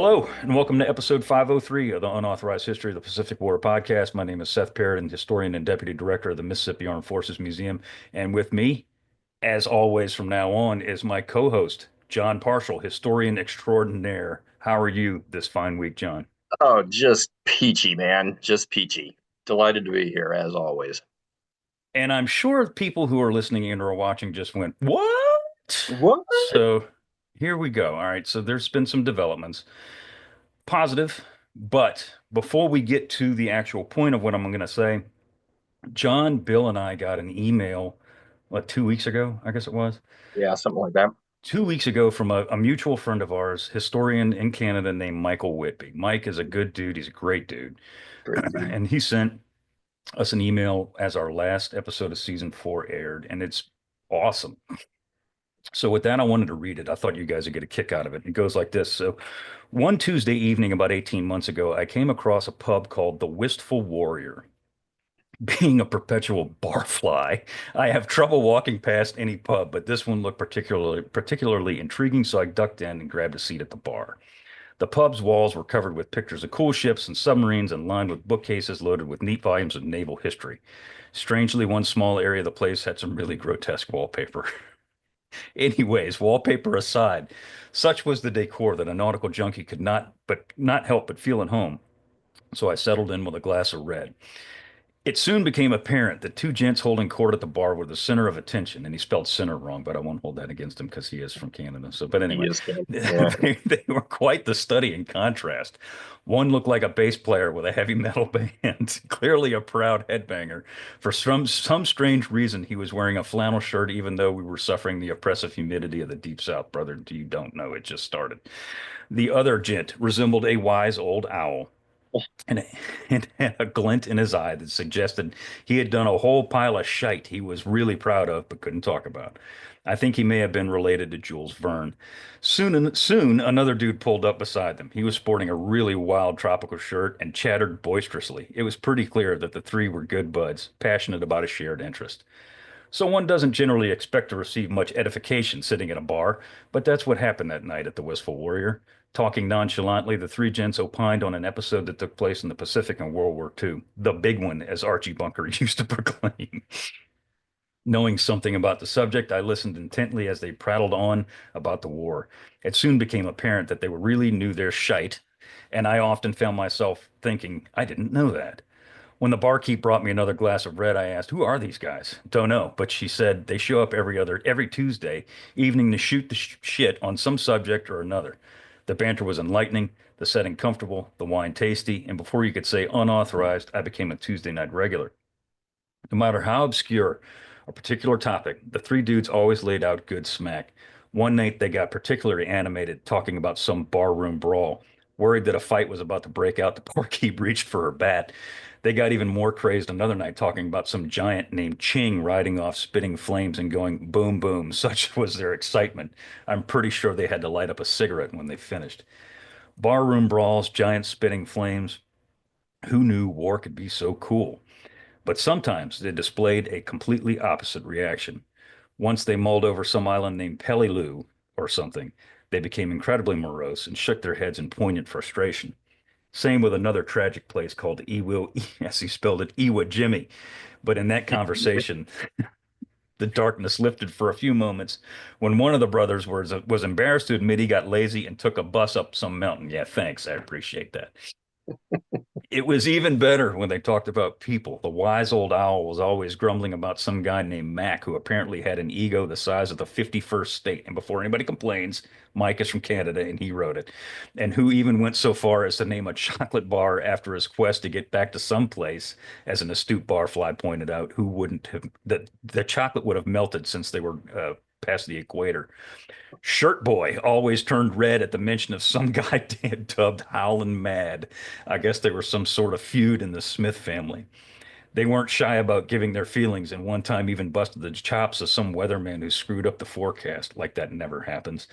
Hello, and welcome to episode 503 of the Unauthorized History of the Pacific War podcast. My name is Seth Paridon, historian and deputy director of the Mississippi Armed Forces Museum. And with me, as always from now on, is my co-host, Jon Parshall, historian extraordinaire. How are you this fine week, John? Oh, just peachy, man. Just peachy. Delighted to be here as always. And I'm sure people who are listening in or watching just went, "What?" What? So here we go. All right, so there's been some developments. Positive, but before we get to the actual point of what I'm going to say, John, Bill, and I got an email, what, 2 weeks ago, I guess it was. Yeah, something like that. 2 weeks ago from a mutual friend of ours, historian in Canada named Michael Whitby. Mike is a good dude. He's a great dude. Great dude. And he sent us an email as our last episode of season four aired, and it's awesome. So with that, I wanted to read it. I thought you guys would get a kick out of it. It goes like this. So one Tuesday evening about 18 months ago, I came across a pub called the Wistful Warrior. Being a perpetual barfly, I have trouble walking past any pub, but this one looked particularly intriguing, so I ducked in and grabbed a seat at the bar. The pub's walls were covered with pictures of cool ships and submarines and lined with bookcases loaded with neat volumes of naval history. Strangely, one small area of the place had some really grotesque wallpaper. Anyways, wallpaper aside, such was the decor that a nautical junkie could not help but feel at home. So I settled in with a glass of red. It soon became apparent that two gents holding court at the bar were the center of attention, and he spelled center wrong, but I won't hold that against him because he is from Canada. So, but He anyway, is good. Yeah. they were quite the study in contrast. One looked like a bass player with a heavy metal band, clearly a proud headbanger. For some strange reason, he was wearing a flannel shirt, even though we were suffering the oppressive humidity of the Deep South. Brother, you don't know, it just started. The other gent resembled a wise old owl and, and had a glint in his eye that suggested he had done a whole pile of shite he was really proud of but couldn't talk about. I think he may have been related to Jules Verne. Soon, another dude pulled up beside them. He was sporting a really wild tropical shirt and chattered boisterously. It was pretty clear that the three were good buds, passionate about a shared interest. So one doesn't generally expect to receive much edification sitting at a bar, but that's what happened that night at the Wistful Warrior. Talking nonchalantly, the three gents opined on an episode that took place in the Pacific in World War II, the big one, as Archie Bunker used to proclaim. Knowing something about the subject, I listened intently as they prattled on about the war. It soon became apparent that they really knew their shite, and I often found myself thinking, I didn't know that. When the barkeep brought me another glass of red, I asked, "Who are these guys?" Don't know, but she said they show up every Tuesday evening to shoot the shit on some subject or another. The banter was enlightening, the setting comfortable, the wine tasty, and before you could say unauthorized, I became a Tuesday night regular. No matter how obscure a particular topic, the three dudes always laid out good smack. One night they got particularly animated talking about some barroom brawl. Worried that a fight was about to break out, the barkeep reached for her bat. They got even more crazed another night talking about some giant named Ching riding off spitting flames and going boom boom. Such was their excitement. I'm pretty sure they had to light up a cigarette when they finished. Barroom brawls, giant spitting flames. Who knew war could be so cool? But sometimes they displayed a completely opposite reaction. Once they mulled over some island named Peleliu or something, they became incredibly morose and shook their heads in poignant frustration. Same with another tragic place called Iwo, as he spelled it, Iwo Jimmy. But in that conversation, the darkness lifted for a few moments when one of the brothers was embarrassed to admit he got lazy and took a bus up some mountain. Yeah, thanks. I appreciate that. It was even better when they talked about people. The wise old owl was always grumbling about some guy named Mac who apparently had an ego the size of the 51st state. And before anybody complains, Mike is from Canada and he wrote it. And who even went so far as to name a chocolate bar after his quest to get back to some place, as an astute barfly pointed out, who wouldn't have, that the chocolate would have melted since they were past the equator. Shirt Boy always turned red at the mention of some guy dubbed Howlin' Mad. I guess they were some sort of feud in the Smith family. They weren't shy about giving their feelings, and one time even busted the chops of some weatherman who screwed up the forecast, like that never happens.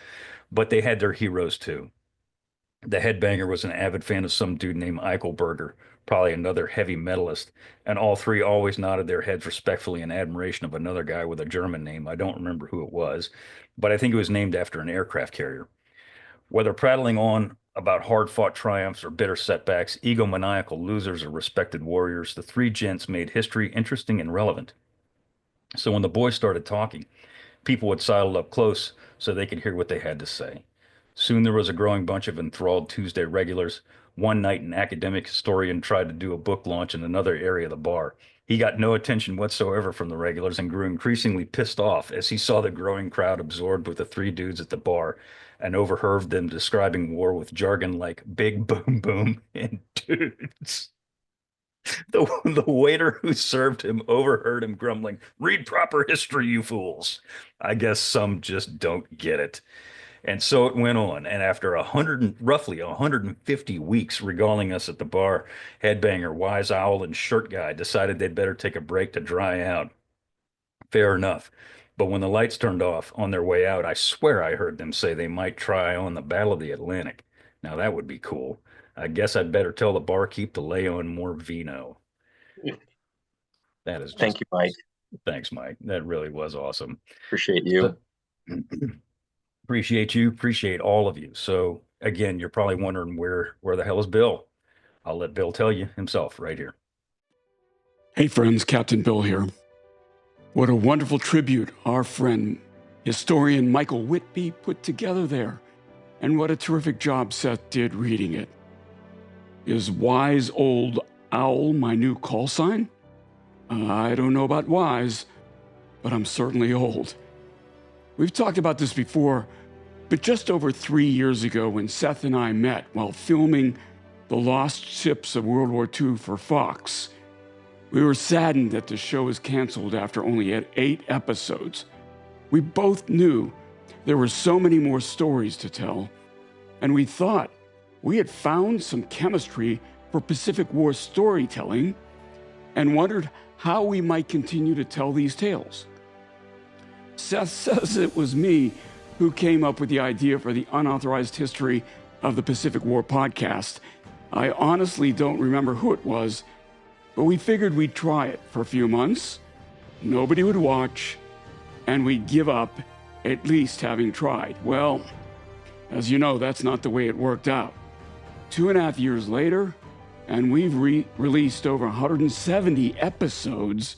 But they had their heroes too. The headbanger was an avid fan of some dude named Eichelberger, probably another heavy metalist, and all three always nodded their heads respectfully in admiration of another guy with a German name. I don't remember who it was, but I think it was named after an aircraft carrier. Whether prattling on about hard-fought triumphs or bitter setbacks, egomaniacal losers or respected warriors, the three gents made history interesting and relevant. So when the boys started talking, people would sidle up close so they could hear what they had to say. Soon there was a growing bunch of enthralled Tuesday regulars. One night, an academic historian tried to do a book launch in another area of the bar. He got no attention whatsoever from the regulars and grew increasingly pissed off as he saw the growing crowd absorbed with the three dudes at the bar and overheard them describing war with jargon like big boom boom and dudes. The waiter who served him overheard him grumbling, "Read proper history, you fools." I guess some just don't get it. And so it went on. And after roughly 150 weeks regaling us at the bar, Headbanger, Wise Owl, and Shirt Guy decided they'd better take a break to dry out. Fair enough. But when the lights turned off on their way out, I swear I heard them say they might try on the Battle of the Atlantic. Now that would be cool. I guess I'd better tell the barkeep to lay on more vino. That is Thank just, you, Mike. thanks, Mike. That really was awesome. Appreciate you. So, appreciate you. Appreciate all of you. So again, you're probably wondering where the hell is Bill? I'll let Bill tell you himself right here. Hey friends, Captain Bill here. What a wonderful tribute our friend, historian Michael Whitby put together there. And what a terrific job Seth did reading it. Is Wise Old Owl my new call sign? I don't know about wise, but I'm certainly old. We've talked about this before, but just over 3 years ago when Seth and I met while filming The Lost Ships of World War II for Fox, we were saddened that the show was canceled after only 8 episodes. We both knew there were so many more stories to tell, and we thought we had found some chemistry for Pacific War storytelling and wondered how we might continue to tell these tales. Seth says it was me who came up with the idea for the Unauthorized History of the Pacific War podcast. I honestly don't remember who it was, but we figured we'd try it for a few months. Nobody would watch, and we'd give up at least having tried. Well, as you know, that's not the way it worked out. 2.5 years later, and we've released over 170 episodes,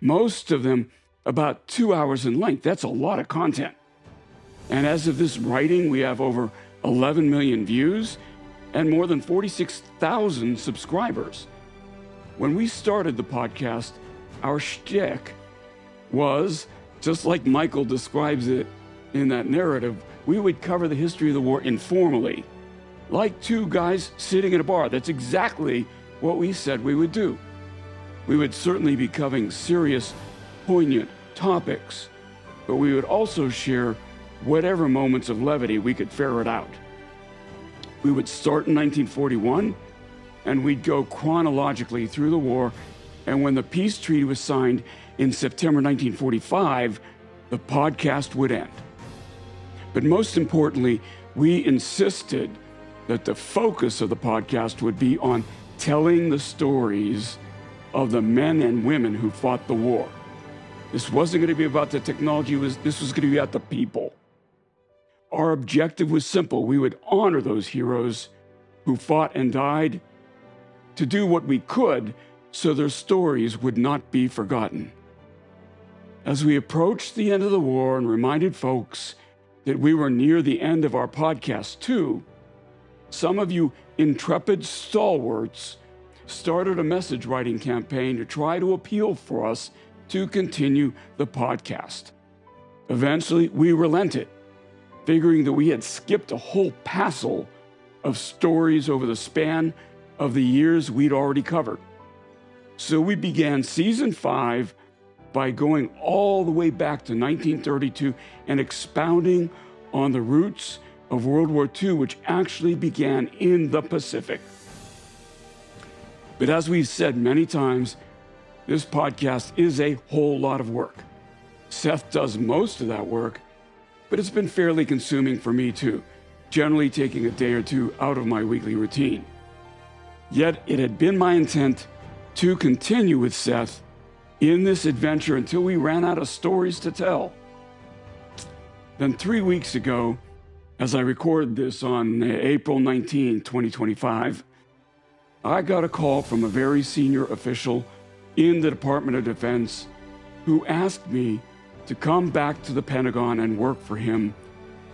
most of them about 2 hours in length. That's a lot of content. And as of this writing, we have over 11 million views and more than 46,000 subscribers. When we started the podcast, our shtick was, just like Michael describes it in that narrative, we would cover the history of the war informally, like two guys sitting at a bar. That's exactly what we said we would do. We would certainly be covering serious, poignant topics, but we would also share whatever moments of levity we could ferret out. We would start in 1941, and we'd go chronologically through the war, and when the peace treaty was signed in September 1945, the podcast would end. But most importantly, we insisted that the focus of the podcast would be on telling the stories of the men and women who fought the war. This wasn't going to be about the technology, this was going to be about the people. Our objective was simple. We would honor those heroes who fought and died, to do what we could so their stories would not be forgotten. As we approached the end of the war and reminded folks that we were near the end of our podcast too, some of you intrepid stalwarts started a message writing campaign to try to appeal for us to continue the podcast. Eventually, we relented, figuring that we had skipped a whole passel of stories over the span of the years we'd already covered. So we began season 5 by going all the way back to 1932 and expounding on the roots of World War II, which actually began in the Pacific. But as we've said many times, this podcast is a whole lot of work. Seth does most of that work, but it's been fairly consuming for me too, generally taking a day or two out of my weekly routine. Yet it had been my intent to continue with Seth in this adventure until we ran out of stories to tell. Then 3 weeks ago, As I record this on April 19, 2025, I got a call from a very senior official in the Department of Defense who asked me to come back to the Pentagon and work for him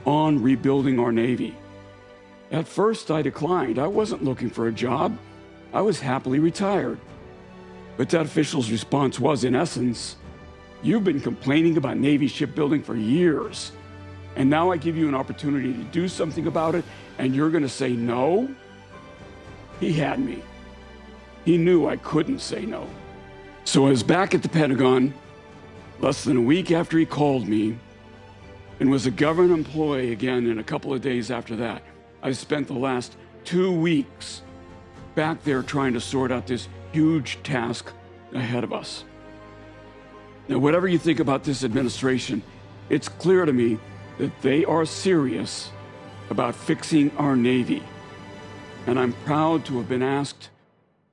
on rebuilding our Navy. At first, I declined. I wasn't looking for a job. I was happily retired. But that official's response was, in essence, "You've been complaining about Navy shipbuilding for years, and now I give you an opportunity to do something about it, and you're going to say no?" He had me. He knew I couldn't say no. So I was back at the Pentagon less than a week after he called me, and was a government employee again in a couple of days after that. I spent the last 2 weeks back there trying to sort out this huge task ahead of us. Now, whatever you think about this administration, it's clear to me that they are serious about fixing our Navy. And I'm proud to have been asked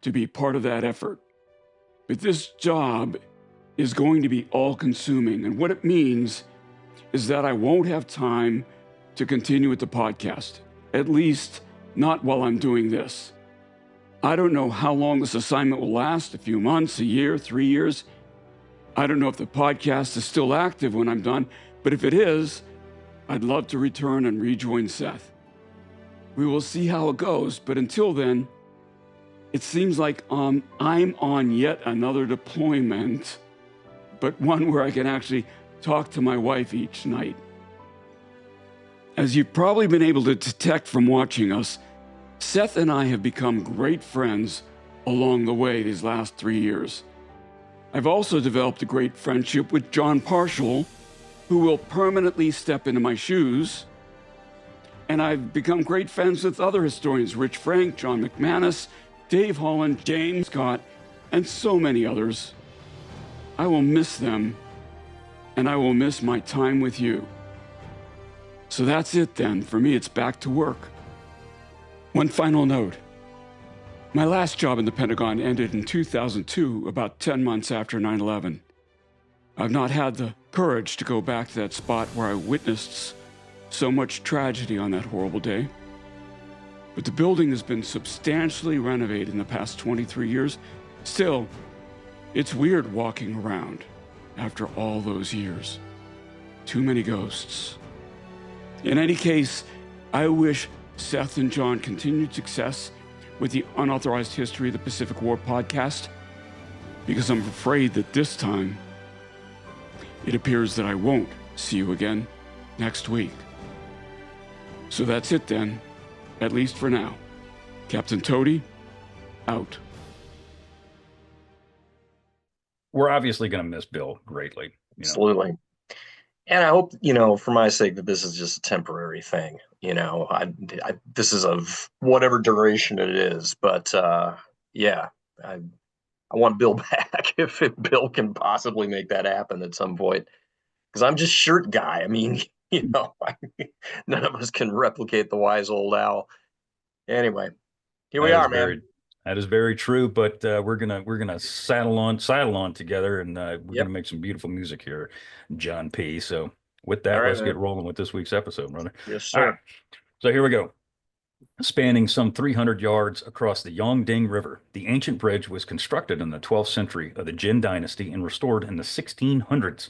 to be part of that effort. But this job is going to be all-consuming. And what it means is that I won't have time to continue with the podcast, at least not while I'm doing this. I don't know how long this assignment will last, a few months, a year, 3 years. I don't know if the podcast is still active when I'm done, but if it is, I'd love to return and rejoin Seth. We will see how it goes, but until then, it seems like I'm on yet another deployment, but one where I can actually talk to my wife each night. As you've probably been able to detect from watching us, Seth and I have become great friends along the way these last 3 years. I've also developed a great friendship with Jon Parshall, who will permanently step into my shoes. And I've become great friends with other historians, Rich Frank, John McManus, Dave Holland, James Scott, and so many others. I will miss them, and I will miss my time with you. So that's it then. For me, it's back to work. One final note. My last job in the Pentagon ended in 2002, about 10 months after 9/11. I've not had the courage to go back to that spot where I witnessed so much tragedy on that horrible day. But the building has been substantially renovated in the past 23 years. Still, it's weird walking around after all those years. Too many ghosts. In any case, I wish Seth and Jon continued success with the Unauthorized History of the Pacific War podcast, because I'm afraid that this time it appears that I won't see you again next week. So that's it then, at least for now. Captain Toady, out. We're obviously going to miss Bill greatly. Absolutely. And I hope, for my sake, that this is just a temporary thing. This is of whatever duration it is. But yeah, I want Bill back if Bill can possibly make that happen at some point. Because I'm just shirt guy. I mean, none of us can replicate the wise old owl. Anyway, here we are, man. That is very true. But we're gonna saddle on together, and we're gonna make some beautiful music here, John P. So with that, let's get rolling with this week's episode, brother. Yes, sir. Right. So here we go. Spanning some 300 yards across the Yongding River, the ancient bridge was constructed in the 12th century of the Jin Dynasty and restored in the 1600s.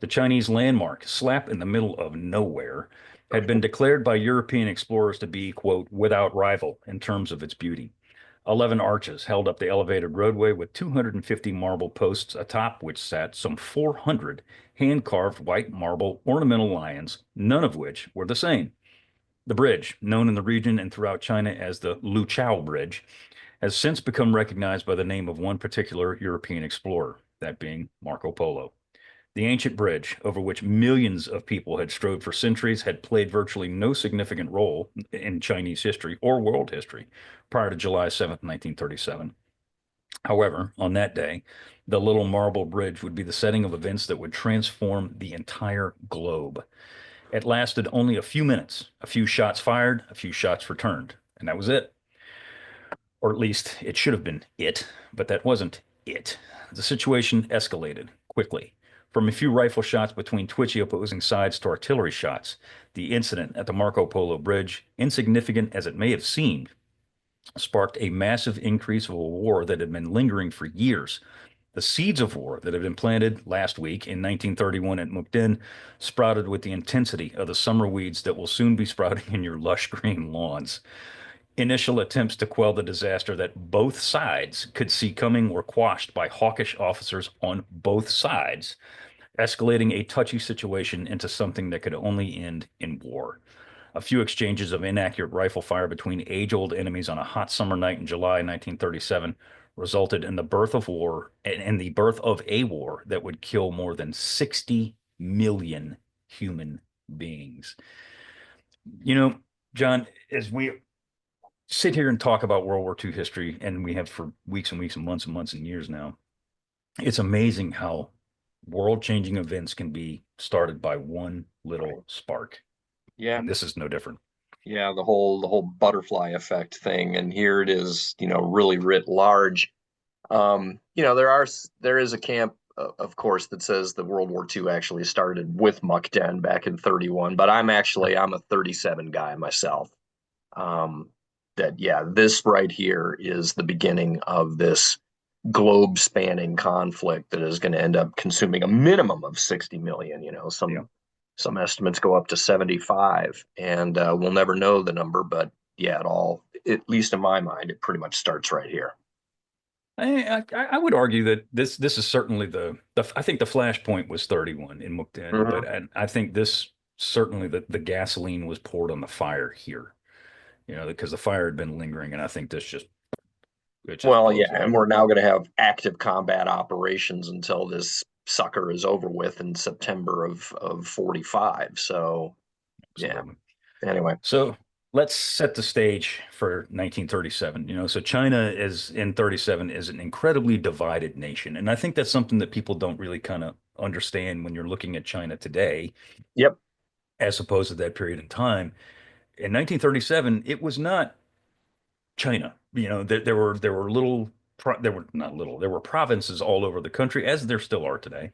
The Chinese landmark, slap in the middle of nowhere, had been declared by European explorers to be, quote, without rival in terms of its beauty. 11 arches held up the elevated roadway with 250 marble posts atop which sat some 400 hand-carved white marble ornamental lions, none of which were the same. The bridge, known in the region and throughout China as the Luqiao Bridge, has since become recognized by the name of one particular European explorer, that being Marco Polo. The ancient bridge, over which millions of people had strode for centuries, had played virtually no significant role in Chinese history or world history prior to July 7th, 1937. However, on that day, the little marble bridge would be the setting of events that would transform the entire globe. It lasted only a few minutes, a few shots fired, a few shots returned, and that was it. Or at least it should have been it, but that wasn't it. The situation escalated quickly. From a few rifle shots between twitchy opposing sides to artillery shots, the incident at the Marco Polo Bridge, insignificant as it may have seemed, sparked a massive increase of a war that had been lingering for years. The seeds of war that had been planted last week in 1931 at Mukden sprouted with the intensity of the summer weeds that will soon be sprouting in your lush green lawns. Initial attempts to quell the disaster that both sides could see coming were quashed by hawkish officers on both sides, escalating a touchy situation into something that could only end in war. A few exchanges of inaccurate rifle fire between age-old enemies on a hot summer night in July 1937 resulted in the birth of war and the birth of a war that would kill more than 60 million human beings. You know, John, as we sit here and talk about World War II history, and we have for weeks and weeks and months and years now, it's amazing how world-changing events can be started by one little spark. Yeah. And this is no different. Yeah, the whole butterfly effect thing, and here it is, really writ large. There is a camp, of course, that says that World War II actually started with Mukden back in 31, but I'm a 37 guy myself. This right here is the beginning of this globe spanning conflict that is going to end up consuming a minimum of 60 million. Some estimates go up to 75, and we'll never know the number, but yeah, at least in my mind, it pretty much starts right here. I would argue that this is certainly the I think the flashpoint was 31 in Mukden, but I think this certainly the gasoline was poured on the fire here, because the fire had been lingering, and I think it just Well, blows yeah, and over. we're now going to have active combat operations until this sucker is over with in September of 45. So, yeah. Absolutely. Anyway, So let's set the stage for 1937. So China is in 37 is an incredibly divided nation, and I think that's something that people don't really kind of understand when you're looking at China today, yep, as opposed to that period in time. In 1937, it was not China. There were little, there were not little, there were provinces all over the country, as there still are today. yep,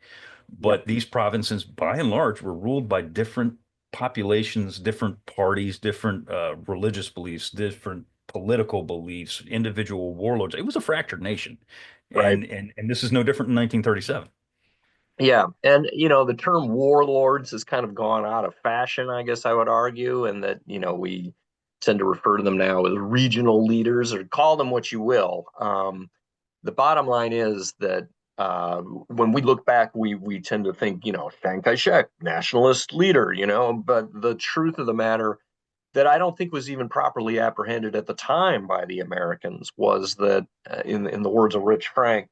But these provinces, by and large, were ruled by different populations, different parties, different religious beliefs, different political beliefs, individual warlords. It was a fractured nation, right. and this is no different in 1937. Yeah, and the term warlords has kind of gone out of fashion, I guess I would argue, and that we tend to refer to them now as regional leaders, or call them what you will. The bottom line is that when we look back, we tend to think, Chiang Kai Shek, nationalist leader, but the truth of the matter that I don't think was even properly apprehended at the time by the Americans was that, in the words of Rich Frank,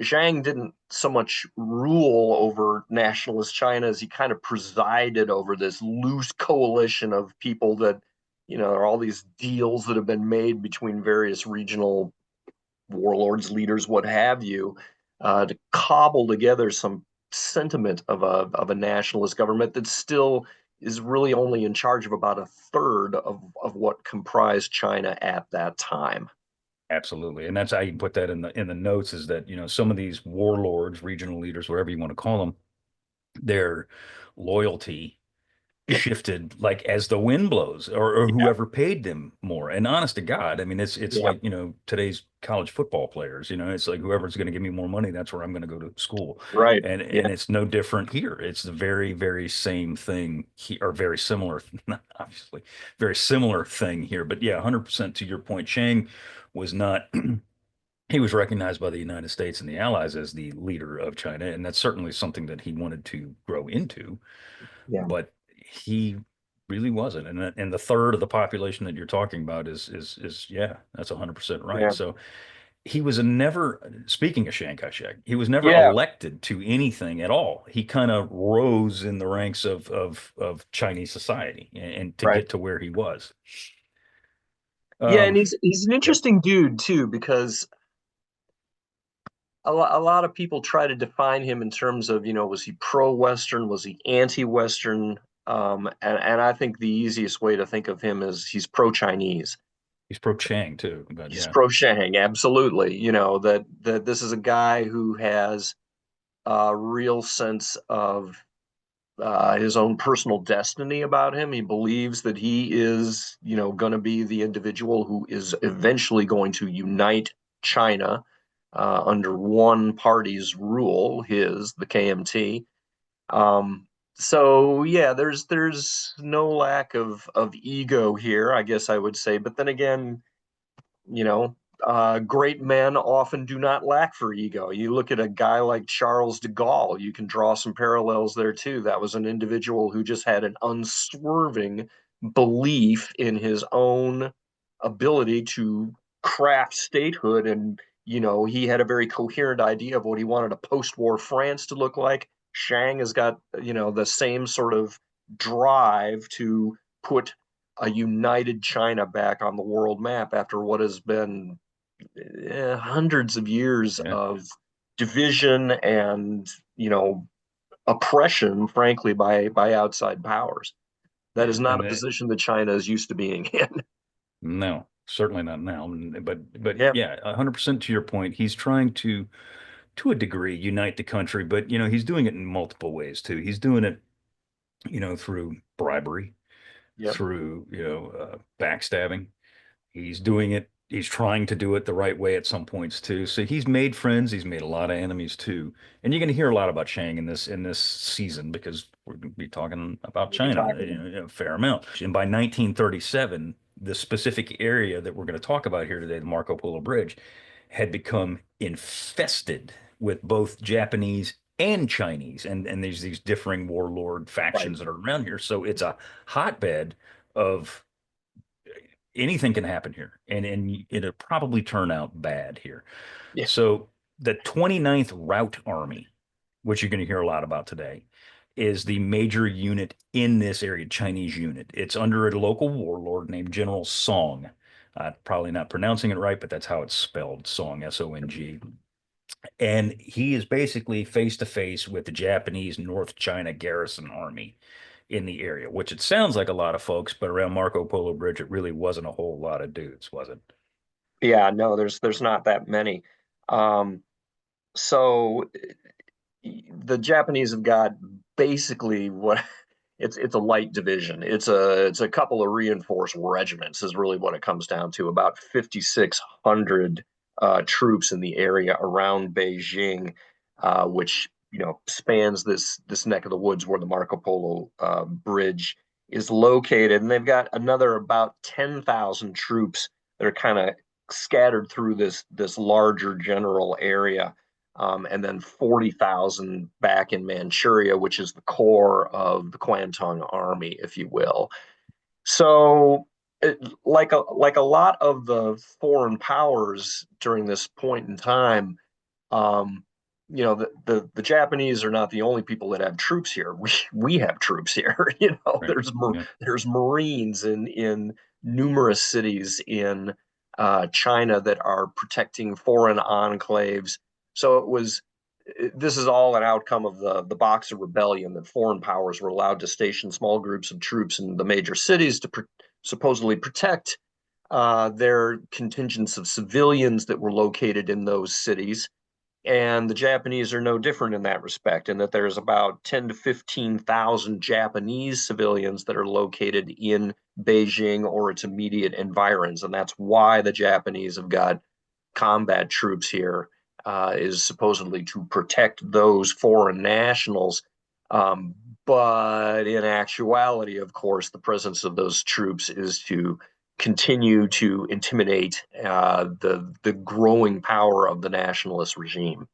Zhang didn't so much rule over nationalist China as he kind of presided over this loose coalition of people that, there are all these deals that have been made between various regional warlords, leaders, what have you, to cobble together some sentiment of a nationalist government that still is really only in charge of about a third of what comprised China at that time. Absolutely. And that's how you put that in the notes is that, some of these warlords, regional leaders, whatever you want to call them, their loyalty shifted like as the wind blows, or Yeah, whoever paid them more. And honest to God, I mean, it's yeah, like, today's college football players, it's like whoever's going to give me more money, that's where I'm going to go to school. right. And Yeah, it's no different here. It's the very, very same thing here, or very similar, obviously, very similar thing here. But yeah, 100% to your point, Chang was not he was recognized by the United States and the Allies as the leader of China, and that's certainly something that he wanted to grow into, yeah, but he really wasn't. And the third of the population that you're talking about is yeah, that's 100% right. yeah, So he was never, speaking of Chiang Kai-shek, he was never yeah. elected to anything at all. He kind of rose in the ranks of Chinese society and to Right. get to where he was. Yeah, and Um, he's an yeah, interesting dude too, because a lot of people try to define him in terms of, was he pro-Western, was he anti-Western? And I think the easiest way to think of him is he's pro-Chinese. he's pro Chiang too, but He's yeah. pro-Shang, absolutely. That this is a guy who has a real sense of his own personal destiny about him. He believes that he is, going to be the individual who is eventually going to unite China under one party's rule, the KMT. So yeah, there's no lack of ego here, I guess I would say. But then again, you know, great men often do not lack for ego. You look at a guy like Charles de Gaulle, you can draw some parallels there too. That was an individual who just had an unswerving belief in his own ability to craft statehood. And, he had a very coherent idea of what he wanted a post war France to look like. Shang has got, the same sort of drive to put a united China back on the world map after what has been hundreds of years Yeah. of division and oppression, frankly, by outside powers. That Yeah. is not And a position that China is used to being in. no, certainly not now. But Yeah, yeah, 100% to your point. He's trying to a degree, unite the country, but he's doing it in multiple ways too. He's doing it, through bribery, yeah, through, backstabbing. He's doing it. He's trying to do it the right way at some points too. So he's made friends. He's made a lot of enemies too. And you're going to hear a lot about Chang in this season because we're going to be talking about we'll be China talking. a fair amount. And by 1937, the specific area that we're going to talk about here today, the Marco Polo Bridge, had become infested with both Japanese and Chinese, and there's these differing warlord Right. factions that are around here. So it's a hotbed of anything can happen here, and it'll probably turn out bad here. Yeah, So the 29th Route Army, which you're going to hear a lot about today, is the major unit in this area, Chinese unit. It's under a local warlord named General Song. Probably not pronouncing it right, but that's how it's spelled, Song, S-O-N-G. And he is basically face to face with the Japanese North China Garrison Army in the area, which it sounds like a lot of folks, but around Marco Polo Bridge, it really wasn't a whole lot of dudes, was it? yeah. No, there's not that many. Um, so the Japanese have got basically what it's a light division. It's a couple of reinforced regiments is really what it comes down to. About 5,600 troops in the area around Beijing, which spans this neck of the woods where the Marco Polo Bridge is located, and they've got another about 10,000 troops that are kind of scattered through this larger general area, and then 40,000 back in Manchuria, which is the core of the Kwantung Army, if you will. So, like a lot of the foreign powers during this point in time, um, the Japanese are not the only people that have troops here. We have troops here. Right. Yeah. There's Marines in numerous cities in China that are protecting foreign enclaves. So this is all an outcome of the Boxer Rebellion, that foreign powers were allowed to station small groups of troops in the major cities to supposedly protect their contingents of civilians that were located in those cities. And the Japanese are no different in that respect, in that there's about 10 to 15,000 Japanese civilians that are located in Beijing or its immediate environs. And that's why the Japanese have got combat troops here, is supposedly to protect those foreign nationals. Um, but in actuality, of course, the presence of those troops is to continue to intimidate the growing power of the nationalist regime.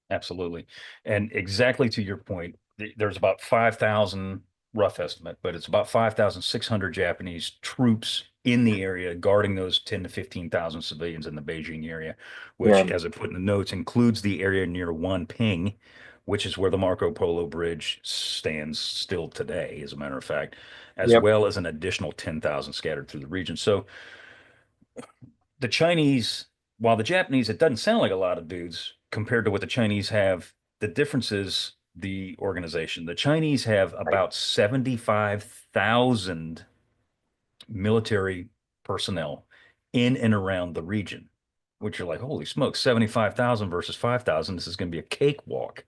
Absolutely. And exactly to your point, there's about 5,000, rough estimate, but it's about 5,600 Japanese troops in the area guarding those 10 to 15,000 civilians in the Beijing area, which, Yeah. as I put in the notes, includes the area near Wanping, which is where the Marco Polo Bridge stands still today, as a matter of fact, as Yep. well as an additional 10,000 scattered through the region. So the Chinese, while the Japanese, it doesn't sound like a lot of dudes compared to what the Chinese have. The difference is the organization. The Chinese have Right. about 75,000 military personnel in and around the region, which you're like, holy smokes, 75,000 versus 5,000. This is going to be a cakewalk.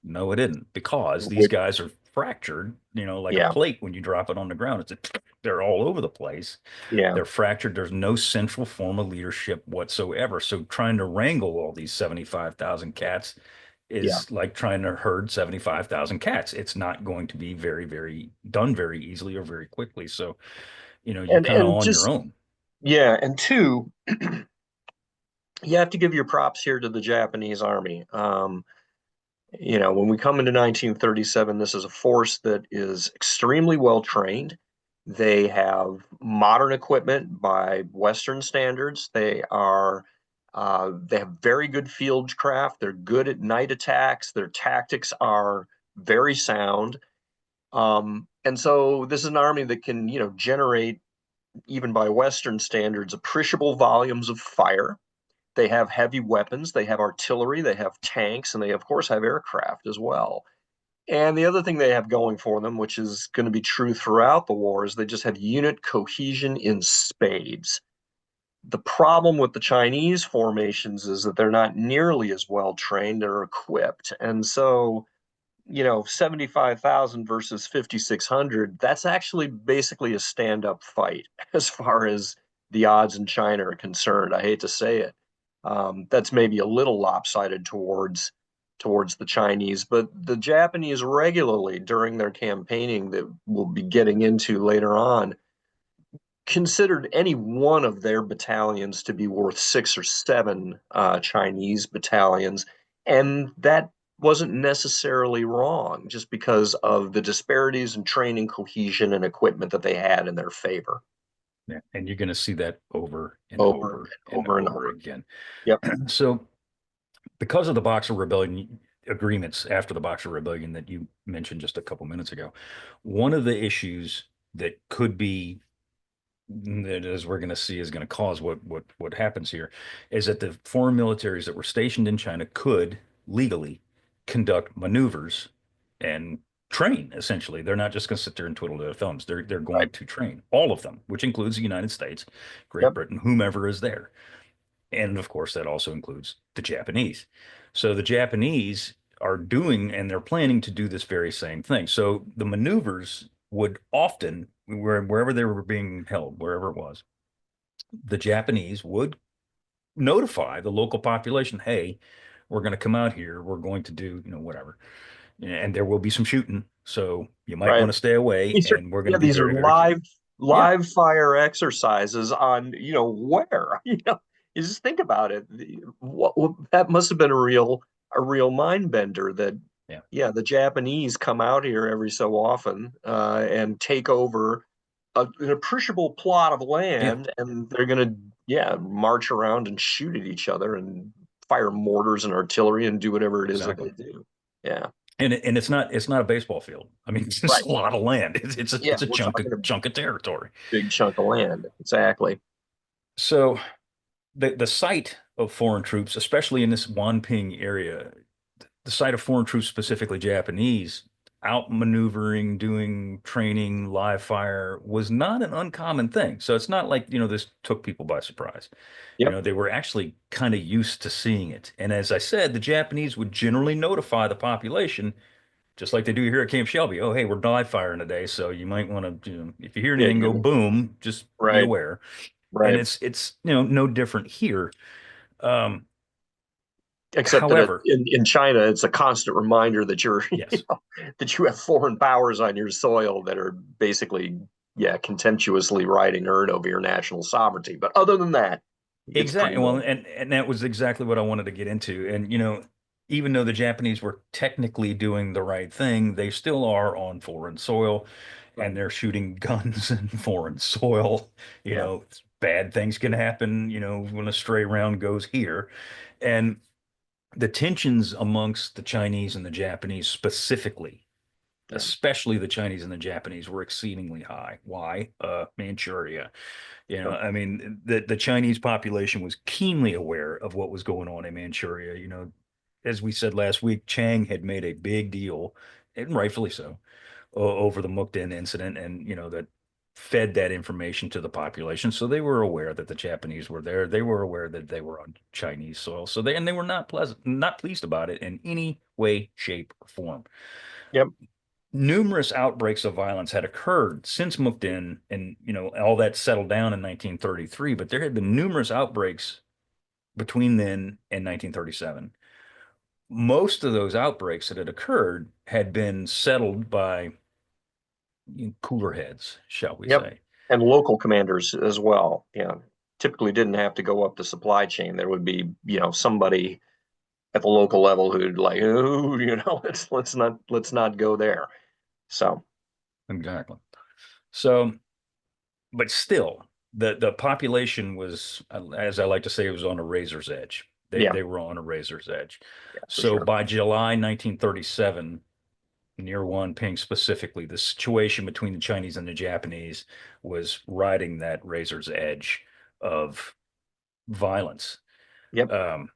No, it didn't, because these Which, guys are fractured, like a yeah, plate when you drop it on the ground. They're all over the place. yeah, They're fractured. There's no central form of leadership whatsoever. So trying to wrangle all these 75,000 cats yeah. is like trying to herd 75,000 cats. It's not going to be very, very done very easily or very quickly. So, you're kind of And on your just own. yeah, and two, you have to give your props here to the Japanese army. When we come into 1937, this is a force that is extremely well trained. They have modern equipment by Western standards. They have very good field craft. They're good at night attacks. Their tactics are very sound. And so this is an army that can, generate, even by Western standards, appreciable volumes of fire. They have heavy weapons, they have artillery, they have tanks, and they, of course, have aircraft as well. And the other thing they have going for them, which is going to be true throughout the war, is they just have unit cohesion in spades. The problem with the Chinese formations is that they're not nearly as well trained or equipped. And so, 75,000 versus 5,600, that's actually basically a stand up fight as far as the odds in China are concerned. I hate to say it. That's maybe a little lopsided towards the Chinese, but the Japanese regularly during their campaigning that we'll be getting into later on considered any one of their battalions to be worth six or seven Chinese battalions. And that wasn't necessarily wrong just because of the disparities in training, cohesion, and equipment that they had in their favor. Yeah. And you're going to see that over and Over over and and over and over over. again. Yep. So, because of the Boxer Rebellion agreements after the Boxer Rebellion that you mentioned just a couple minutes ago, one of the issues that could be that, as we're going to see, is going to cause what happens here is that the foreign militaries that were stationed in China could legally conduct maneuvers and train. Essentially, they're not just going to sit there and twiddle their thumbs. They're Right. going to train all of them, which includes the United States, Great Yep. Britain, whomever is there. And of course, that also includes the Japanese. So the Japanese are doing and they're planning to do this very same thing. So the maneuvers would often, wherever they were being held, wherever it was, the Japanese would notify the local population, hey, we're going to come out here, we're going to do, whatever. And there will be some shooting. So you might Right. want to stay away, These are and we're going yeah, to be these are very, very careful. Yeah, live fire exercises on, where, you just think about it. What that must have been a real mind bender that yeah, yeah, the Japanese come out here every so often and take over an appreciable plot of yeah, land, and they're gonna yeah march around and shoot at each other and fire mortars and artillery and do whatever it is that exactly. they do. Yeah, And it's not a baseball field. I mean, it's right. a lot of land. It's a Yeah, it's a we're chunk of talking a chunk of territory. big chunk of land. Exactly. So the sight of foreign troops, especially in this Wanping area, the sight of foreign troops, specifically Japanese, outmaneuvering, doing training, live fire, was not an uncommon thing. So it's not like, this took people by surprise. Yep. They were actually kind of used to seeing it. And as I said, the Japanese would generally notify the population, just like they do here at Camp Shelby. Oh, hey, we're live firing today, so you might want to, if you hear Yeah, anything go boom, just be right, aware. And right. it's no different here. Um, Except that however, in China, it's a constant reminder that you're, yes, that you have foreign powers on your soil that are basically, yeah, contemptuously riding herd over your national sovereignty. But other than that, it's pretty exactly. Well, normal. and that was exactly what I wanted to get into. And even though the Japanese were technically doing the right thing, they still are on foreign soil, and Right. they're shooting guns in foreign soil. Yeah. Bad things can happen, when a stray round goes here. And the tensions amongst the Chinese and the Japanese specifically, Yeah. especially the Chinese and the Japanese, were exceedingly high. Why? Manchuria. Yep. I mean, the Chinese population was keenly aware of what was going on in Manchuria. As we said last week, Chiang had made a big deal, and rightfully so, over the Mukden incident, and that fed that information to the population. So they were aware that the Japanese were there. They were aware that they were on Chinese soil. So they were not pleased about it in any way, shape, or form. Yep. Numerous outbreaks of violence had occurred since Mukden, and all that settled down in 1933, but there had been numerous outbreaks between then and 1937. Most of those outbreaks that had occurred had been settled by cooler heads, shall we Yep. say. And local commanders as well. Yeah. Typically didn't have to go up the supply chain. There would be, somebody at the local level who'd like, oh, let's not go there. So Exactly. So, but still, the population was, as I like to say, it was on a razor's edge. yeah, They were on a razor's edge. yeah, for So sure. by July 1937, near Wanping specifically, the situation between the Chinese and the Japanese was riding that razor's edge of violence. Yep. Um,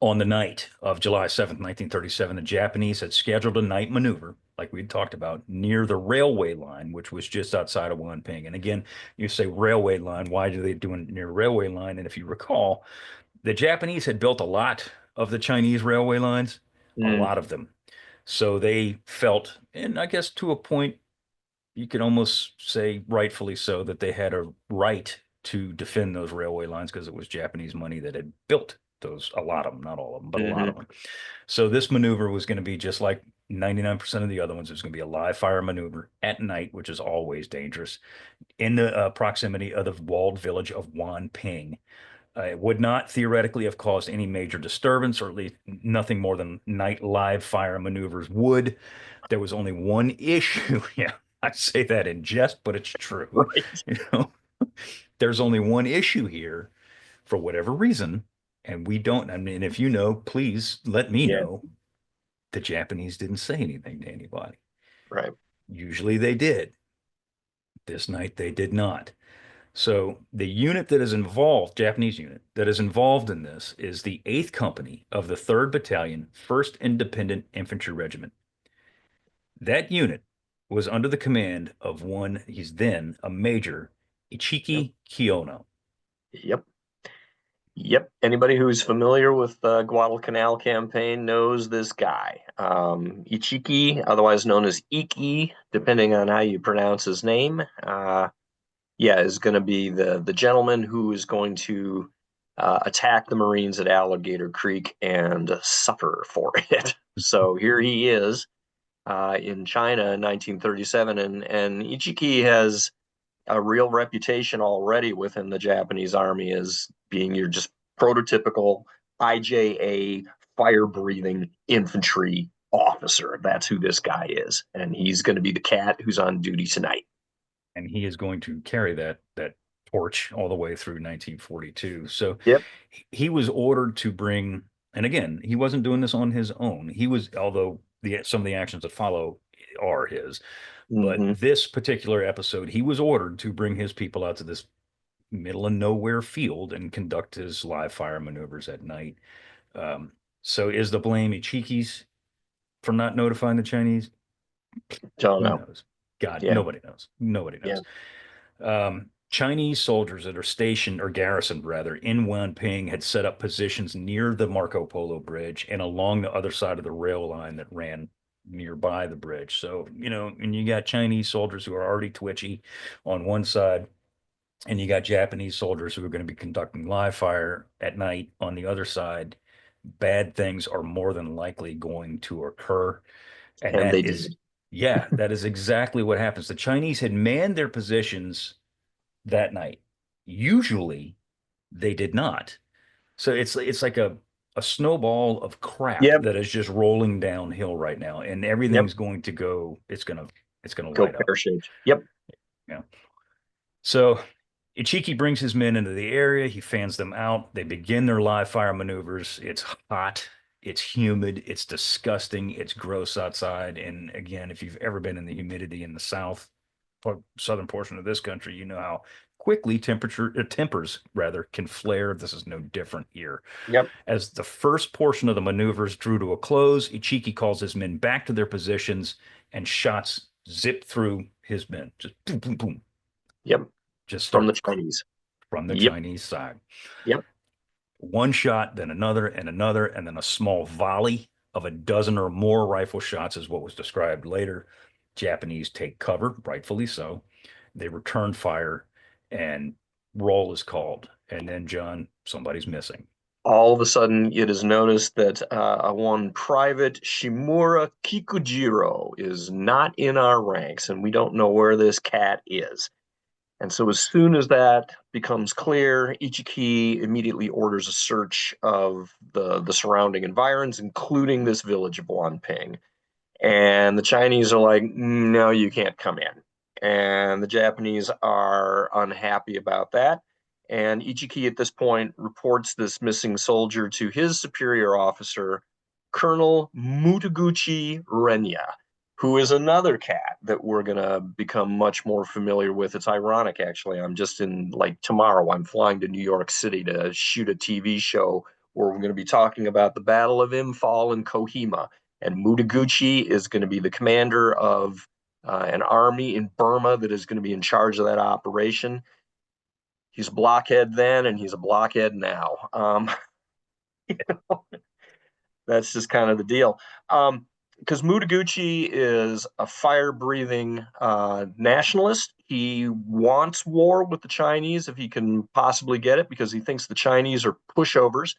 on the night of July 7th, 1937, the Japanese had scheduled a night maneuver, like we talked about, near the railway line, which was just outside of Wanping. And again, you say railway line, why do they do it near railway line? And if you recall, the Japanese had built a lot of the Chinese railway lines, a Mm, lot of them. So they felt, and I guess to a point, you could almost say rightfully so, that they had a right to defend those railway lines because it was Japanese money that had built those, a lot of them, not all of them, but a lot hmm of them. So this maneuver was going to be just like 99% of the other ones. It was going to be a live fire maneuver at night, which is always dangerous, in the proximity of the walled village of Wanping. It would not theoretically have caused any major disturbance, or at least nothing more than night live fire maneuvers would. There was only one issue. Yeah, I say that in jest, but it's true. Right. You know, there's only one issue here for whatever reason, and we don't. I mean, if you know, please let me Yeah. know. The Japanese didn't say anything to anybody. Right. Usually they did. This night they did not. So the unit that is involved, Japanese unit, that is involved in this is the 8th Company of the 3rd Battalion, 1st Independent Infantry Regiment. That unit was under the command of one, he's then a Major, Yep. Ichiki Kiyono. Yep. Yep. Anybody who's familiar with the Guadalcanal campaign knows this guy. Ichiki, otherwise known as Iki, depending on how you pronounce his name. Yeah, is going to be the gentleman who is going to attack the Marines at Alligator Creek and suffer for it. So here he is in China in 1937, and Ichiki has a real reputation already within the Japanese army as being your just prototypical IJA fire breathing infantry officer. That's who this guy is, and he's going to be the cat who's on duty tonight. And he is going to carry that torch all the way through 1942. So Yep. he was ordered to bring, and again, he wasn't doing this on his own. He was, although some of the actions that follow are his, but Mm-hmm. this particular episode, he was ordered to bring his people out to this middle of nowhere field and conduct his live fire maneuvers at night. Um, so is the blame Ichiki's for not notifying the Chinese? Don't Who know. knows? God, Yeah. nobody knows. Nobody Yeah. knows. Chinese soldiers that are stationed or garrisoned rather in Wanping had set up positions near the Marco Polo Bridge and along the other side of the rail line that ran nearby the bridge. So, and you got Chinese soldiers who are already twitchy on one side, and you got Japanese soldiers who are going to be conducting live fire at night on the other side. Bad things are more than likely going to occur. And And that they is, did. yeah, that is exactly what happens. The Chinese had manned their positions that night. Usually they did not. So it's like a snowball of crap Yep. that is just rolling downhill right now, and Yep. everything's going to go, it's gonna Go light up. pear shaped. Yep. Yeah. So Ichiki brings his men into the area. He fans them out. They begin their live fire maneuvers. It's hot. It's humid. It's disgusting. It's gross outside. And again, if you've ever been in the humidity in the southern portion of this country, you know how quickly tempers rather can flare. This is no different here. Yep. As the first portion of the maneuvers drew to a close, Ichiki calls his men back to their positions, and shots zip through his men. Just boom, boom, boom. Yep. Just From the start Chinese. from the Yep. Chinese side. Yep. One shot, then another, and then a small volley of a dozen or more rifle shots is what was described later. Japanese take cover, rightfully so. They return fire, and roll is called. And then, John, somebody's missing. All of a sudden, it is noticed that one Private Shimura Kikujiro is not in our ranks, and we don't know where this cat is. And so, as soon as that becomes clear, Ichiki immediately orders a search of the surrounding environs, including this village of Wanping. And the Chinese are like, no, you can't come in. And the Japanese are unhappy about that. And Ichiki at this point reports this missing soldier to his superior officer, Colonel Mutaguchi Renya, who is another cat that we're going to become much more familiar with. It's ironic, actually. I'm just in, like, tomorrow, I'm flying to New York City to shoot a TV show where we're going to be talking about the Battle of Imphal and Kohima. And Mutaguchi is going to be the commander of an army in Burma that is going to be in charge of that operation. He's a blockhead then, and he's a blockhead now. That's just kind of the deal. Because Mutaguchi is a fire-breathing nationalist. He wants war with the Chinese if he can possibly get it, because he thinks the Chinese are pushovers.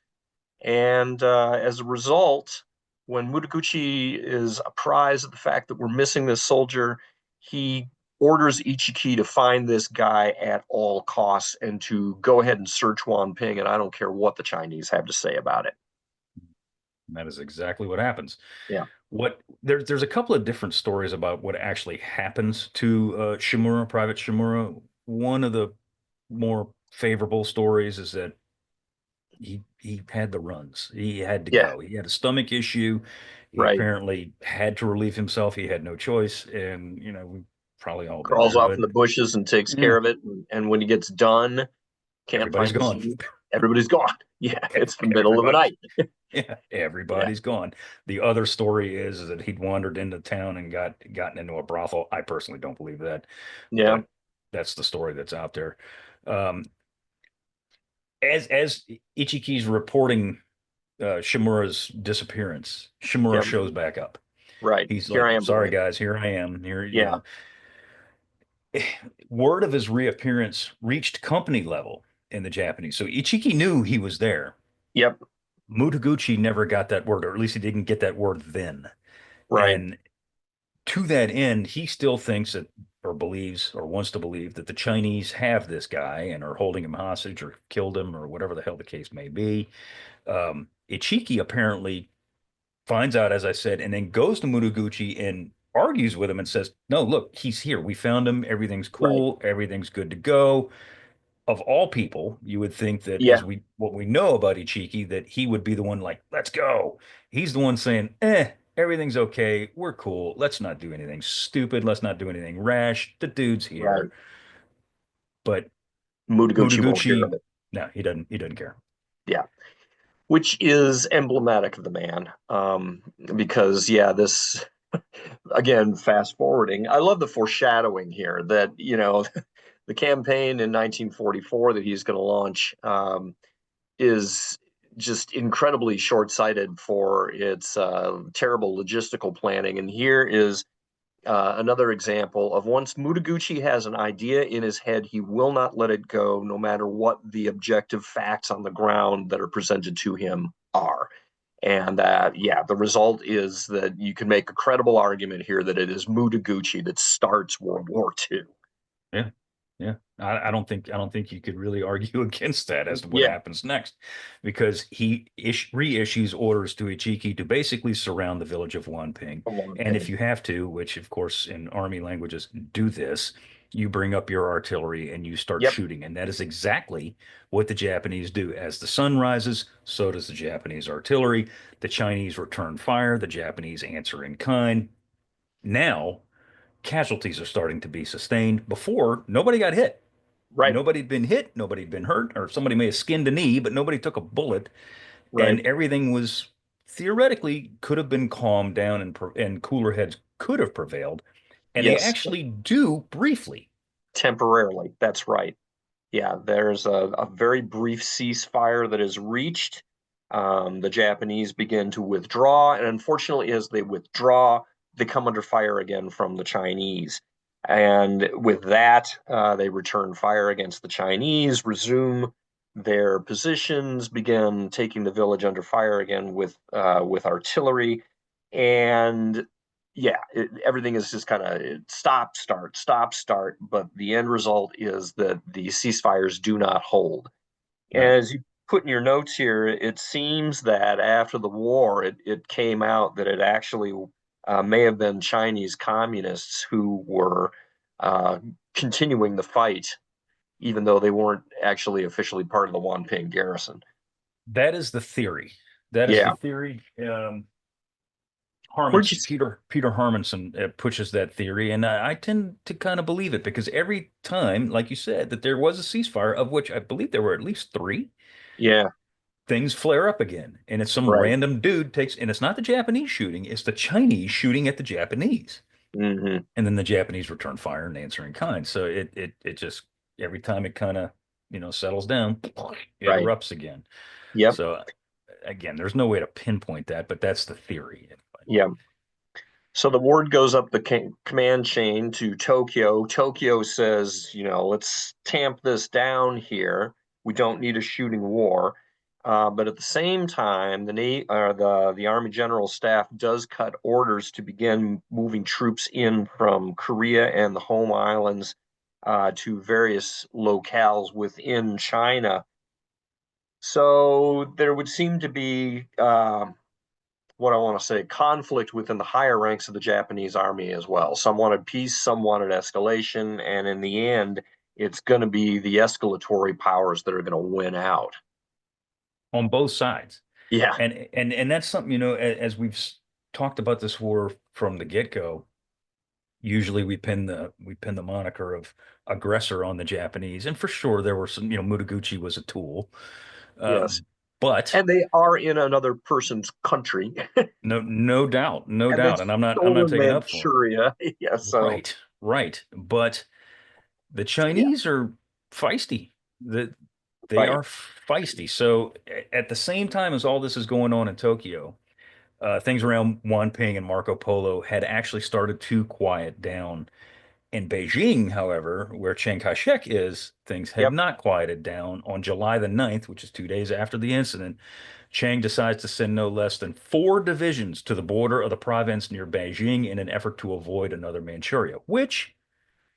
And as a result, when Mutaguchi is apprised of the fact that we're missing this soldier, he orders Ichiki to find this guy at all costs and to go ahead and search Wanping, and I don't care what the Chinese have to say about it. And that is exactly what happens. Yeah. There's a couple of different stories about what actually happens to Shimura, Private Shimura. One of the more favorable stories is that he had the runs. He had to Yeah. go. He had a stomach issue. He Right. apparently had to relieve himself. He had no choice. And, we've probably all been Crawls there, off but in the bushes and takes care yeah, of it. And when he gets done, can't everybody's find his gone. feet. Everybody's gone. Yeah. It's the middle of the Everybody's night. Yeah, Yeah. everybody's gone. The other story is that he'd wandered into town and gotten into a brothel. I personally don't believe that, Yeah. but that's the story that's out there. Um, as Ichiki's reporting Shimura's disappearance, Shimura Yeah. shows back up. Right. He's Here like, I am, "Sorry boy. guys, here I am." Yeah. Word of his reappearance reached company level in the Japanese. So Ichiki knew he was there. Yep. Mutaguchi never got that word, or at least he didn't get that word then. Right. And to that end, he still thinks that, or believes, or wants to believe that the Chinese have this guy and are holding him hostage or killed him or whatever the hell the case may be. Ichiki apparently finds out, as I said, and then goes to Mutaguchi and argues with him and says, "No, look, he's here. We found him. Everything's Right. cool. Everything's good to go." Of all people, you would think that Yeah. as we what we know about Ichiki, that he would be the one like, "Let's go." He's the one saying, everything's okay. We're cool. Let's not do anything stupid. Let's not do anything rash. The dude's Right. here." But Mutaguchi won't hear of Mutaguchi, it. no, he doesn't care. Yeah. Which is emblematic of the man. Because, yeah, this, again, fast forwarding, I love the foreshadowing here that, the campaign in 1944 that he's going to launch is just incredibly short-sighted for its terrible logistical planning. And here is another example of, once Mutaguchi has an idea in his head, he will not let it go, no matter what the objective facts on the ground that are presented to him are. And yeah, the result is that you can make a credible argument here that it is Mutaguchi that starts World War II. Yeah. Yeah. I don't think you could really argue against that as to what Yeah, happens next, because he reissues orders to Ichiki to basically surround the village of Wanping. a long And if thing. you have to, which of course in army languages do this, you bring up your artillery and you start Yep, shooting. And that is exactly what the Japanese do. As the sun rises, so does the Japanese artillery. The Chinese return fire, the Japanese answer in kind. Now, casualties are starting to be sustained. Before, nobody got hit. right, Nobody'd been hit, nobody'd been hurt, or somebody may have skinned a knee, but nobody took a bullet, right. and everything was theoretically could have been calmed down, and cooler heads could have prevailed, and they Yes, actually do briefly. Temporarily, that's right. Yeah, there's a very brief ceasefire that is reached. The Japanese begin to withdraw, and unfortunately, as they withdraw, they come under fire again from the Chinese. And with that, they return fire against the Chinese, resume their positions, begin taking the village under fire again with artillery, and yeah, everything is just kind of stop, start, stop, start. But the end result is that the ceasefires do not hold. Right. As you put in your notes here, it seems that after the war, it came out that it actually may have been Chinese communists who were uh, continuing the fight, even though they weren't actually officially part of the Wanping garrison. That is the theory. That is the Yeah. theory. Where'd you? Peter Harmonson pushes that theory, and I tend to kind of believe it because every time, like you said, that there was a ceasefire, of which I believe there were at least three, Yeah. things flare up again, and it's some Right. random dude takes, and it's not the Japanese shooting, it's the Chinese shooting at the Japanese, Hmm. and then the Japanese return fire and answer in kind. So it just every time it kind of settles down, it Right. erupts again. Yep. So again, there's no way to pinpoint that, but that's the theory. Yeah. So the word goes up the command chain to Tokyo. Tokyo says, let's tamp this down here. We don't need a shooting war. But at the same time, the Army General Staff does cut orders to begin moving troops in from Korea and the home islands to various locales within China. So there would seem to be what I want to say, conflict within the higher ranks of the Japanese army as well. Some wanted peace, some wanted escalation, and in the end, it's going to be the escalatory powers that are going to win out. On both sides. Yeah, And that's something, as we've talked about this war from the get-go, usually we pin the moniker of aggressor on the Japanese. And for sure there were some, Mutaguchi was a tool. yes. But And they are in another person's country, no doubt, no and they've doubt. And I'm not stolen taking up for him. Manchuria. Yeah, so Right, right. But the yeah, Chinese are feisty. They right. are feisty. So at the same time as all this is going on in Tokyo, things around Wanping and Marco Polo had actually started to quiet down. In Beijing, however, where Chiang Kai Shek is, things had Yep, not quieted down. On July the 9th, which is 2 days after the incident, Chiang decides to send no less than four divisions to the border of the province near Beijing in an effort to avoid another Manchuria, which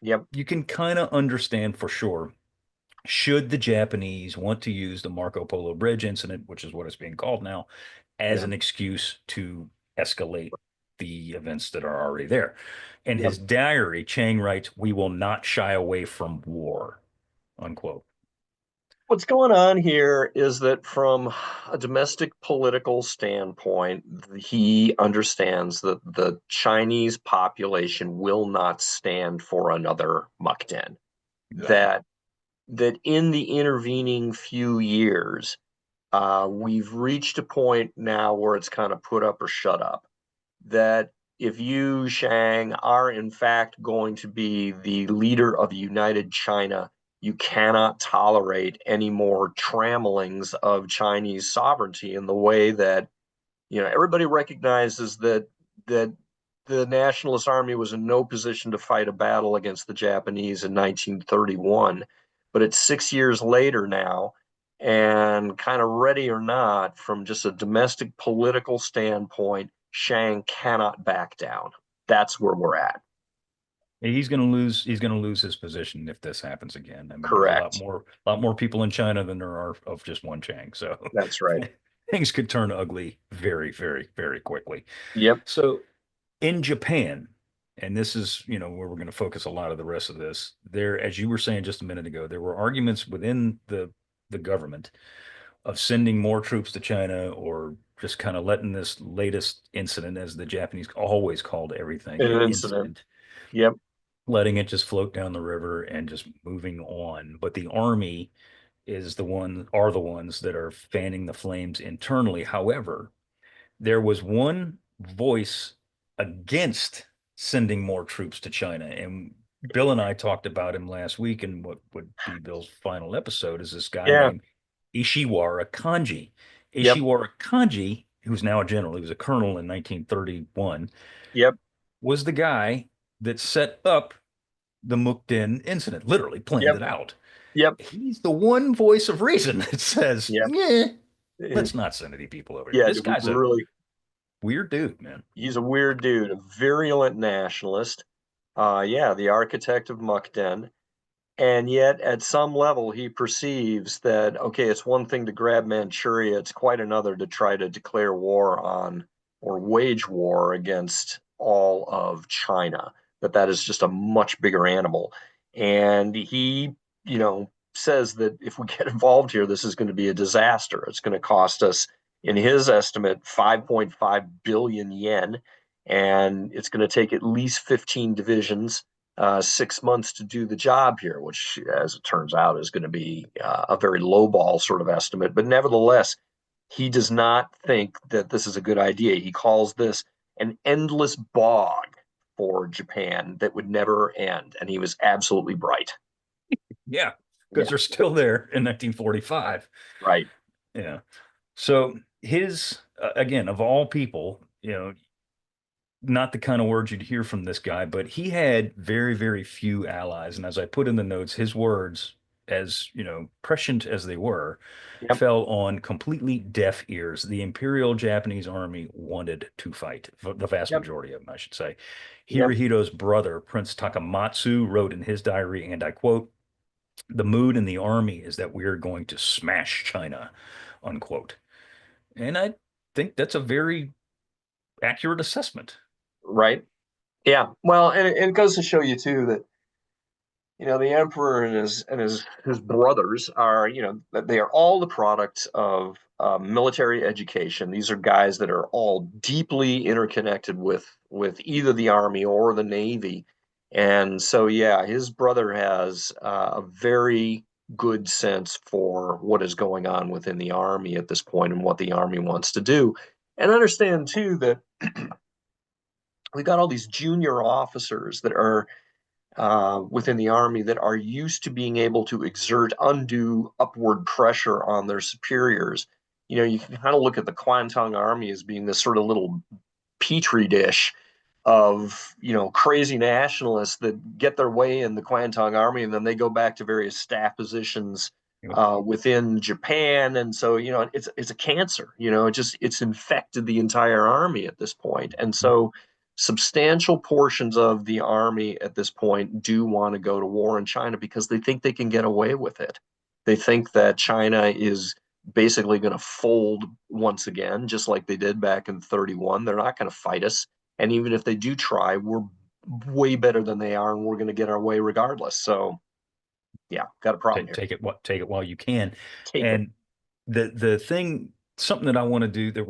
yep, you can kind of understand for sure. Should the Japanese want to use the Marco Polo Bridge incident, which is what it's being called now, as yeah, an excuse to escalate the events that are already there? In yep. his diary, Chang writes, "We will not shy away from war," unquote. What's going on here is that from a domestic political standpoint, he understands that the Chinese population will not stand for another Mukden. Exactly. That in the intervening few years, we've reached a point now where it's kind of put up or shut up. That if you, Shang, are in fact going to be the leader of united China, you cannot tolerate any more trammelings of Chinese sovereignty in the way that, everybody recognizes that the Nationalist Army was in no position to fight a battle against the Japanese in 1931. But it's 6 years later now, and kind of ready or not, from just a domestic political standpoint, Shang cannot back down. That's where we're at. He's going to lose. He's going to lose his position if this happens again. I mean, there's Correct. a lot more people in China than there are of just one Chang. So That's right. things could turn ugly very, very, very quickly. Yep. So in Japan, and this is, where we're going to focus a lot of the rest of this, there, as you were saying just a minute ago, there were arguments within the government of sending more troops to China or just kind of letting this latest incident, as the Japanese always called everything, An an incident. incident, Yep. letting it just float down the river and just moving on. But the army are the ones that are fanning the flames internally. However, there was one voice against sending more troops to China, and Bill and I talked about him last week, and what would be Bill's final episode is this guy Yeah. named Ishiwara Kanji. Yep. Ishiwara Kanji, who's now a general, he was a colonel in 1931, Yep. was the guy that set up the Mukden incident, literally planned Yep. it out. Yep. He's the one voice of reason that says, Yep. yeah, let's not send any people over there. Yeah. This guy's a Really, weird dude, man. he's a weird dude, a virulent nationalist. Yeah, the architect of Mukden. And yet, at some level, he perceives that, okay, it's one thing to grab Manchuria, it's quite another to try to declare war on or wage war against all of China, that is just a much bigger animal. And he, says that if we get involved here, this is going to be a disaster. It's going to cost us, in his estimate, 5.5 billion yen. And it's going to take at least 15 divisions 6 months to do the job here, which, as it turns out, is going to be a very lowball sort of estimate. But nevertheless, he does not think that this is a good idea. He calls this an endless bog for Japan that would never end. And he was absolutely bright. Yeah, because Yeah, they're still there in 1945. right. Yeah. So his, again, of all people, not the kind of words you'd hear from this guy, but he had very, very few allies. And as I put in the notes, his words, as prescient as they were, Yep. fell on completely deaf ears. The Imperial Japanese Army wanted to fight, the vast Yep. majority of them, I should say. Yep. Hirohito's brother, Prince Takamatsu, wrote in his diary, and I quote, "The mood in the army is that we are going to smash China," unquote. And I think that's a very accurate assessment. Right. Yeah. Well, and it goes to show you too that the emperor and his brothers are, that they are all the products of military education. These are guys that are all deeply interconnected with either the army or the navy. And so, yeah, his brother has a very good sense for what is going on within the army at this point and what the army wants to do. And understand too that we got all these junior officers that are within the army that are used to being able to exert undue upward pressure on their superiors. You can kind of look at the Kwantung army as being this sort of little petri dish of crazy nationalists that get their way in the Kwantung army, and then they go back to various staff positions within Japan, and so it's a cancer. It's infected the entire army at this point, and so substantial portions of the army at this point do want to go to war in China because they think they can get away with it. They think that China is basically going to fold once again, just like they did back in 31. They're not going to fight us. And even if they do try, we're way better than they are, and we're going to get our way regardless. So, yeah, got a problem here. Take it while you can. Take it. And the thing, something that I want to do that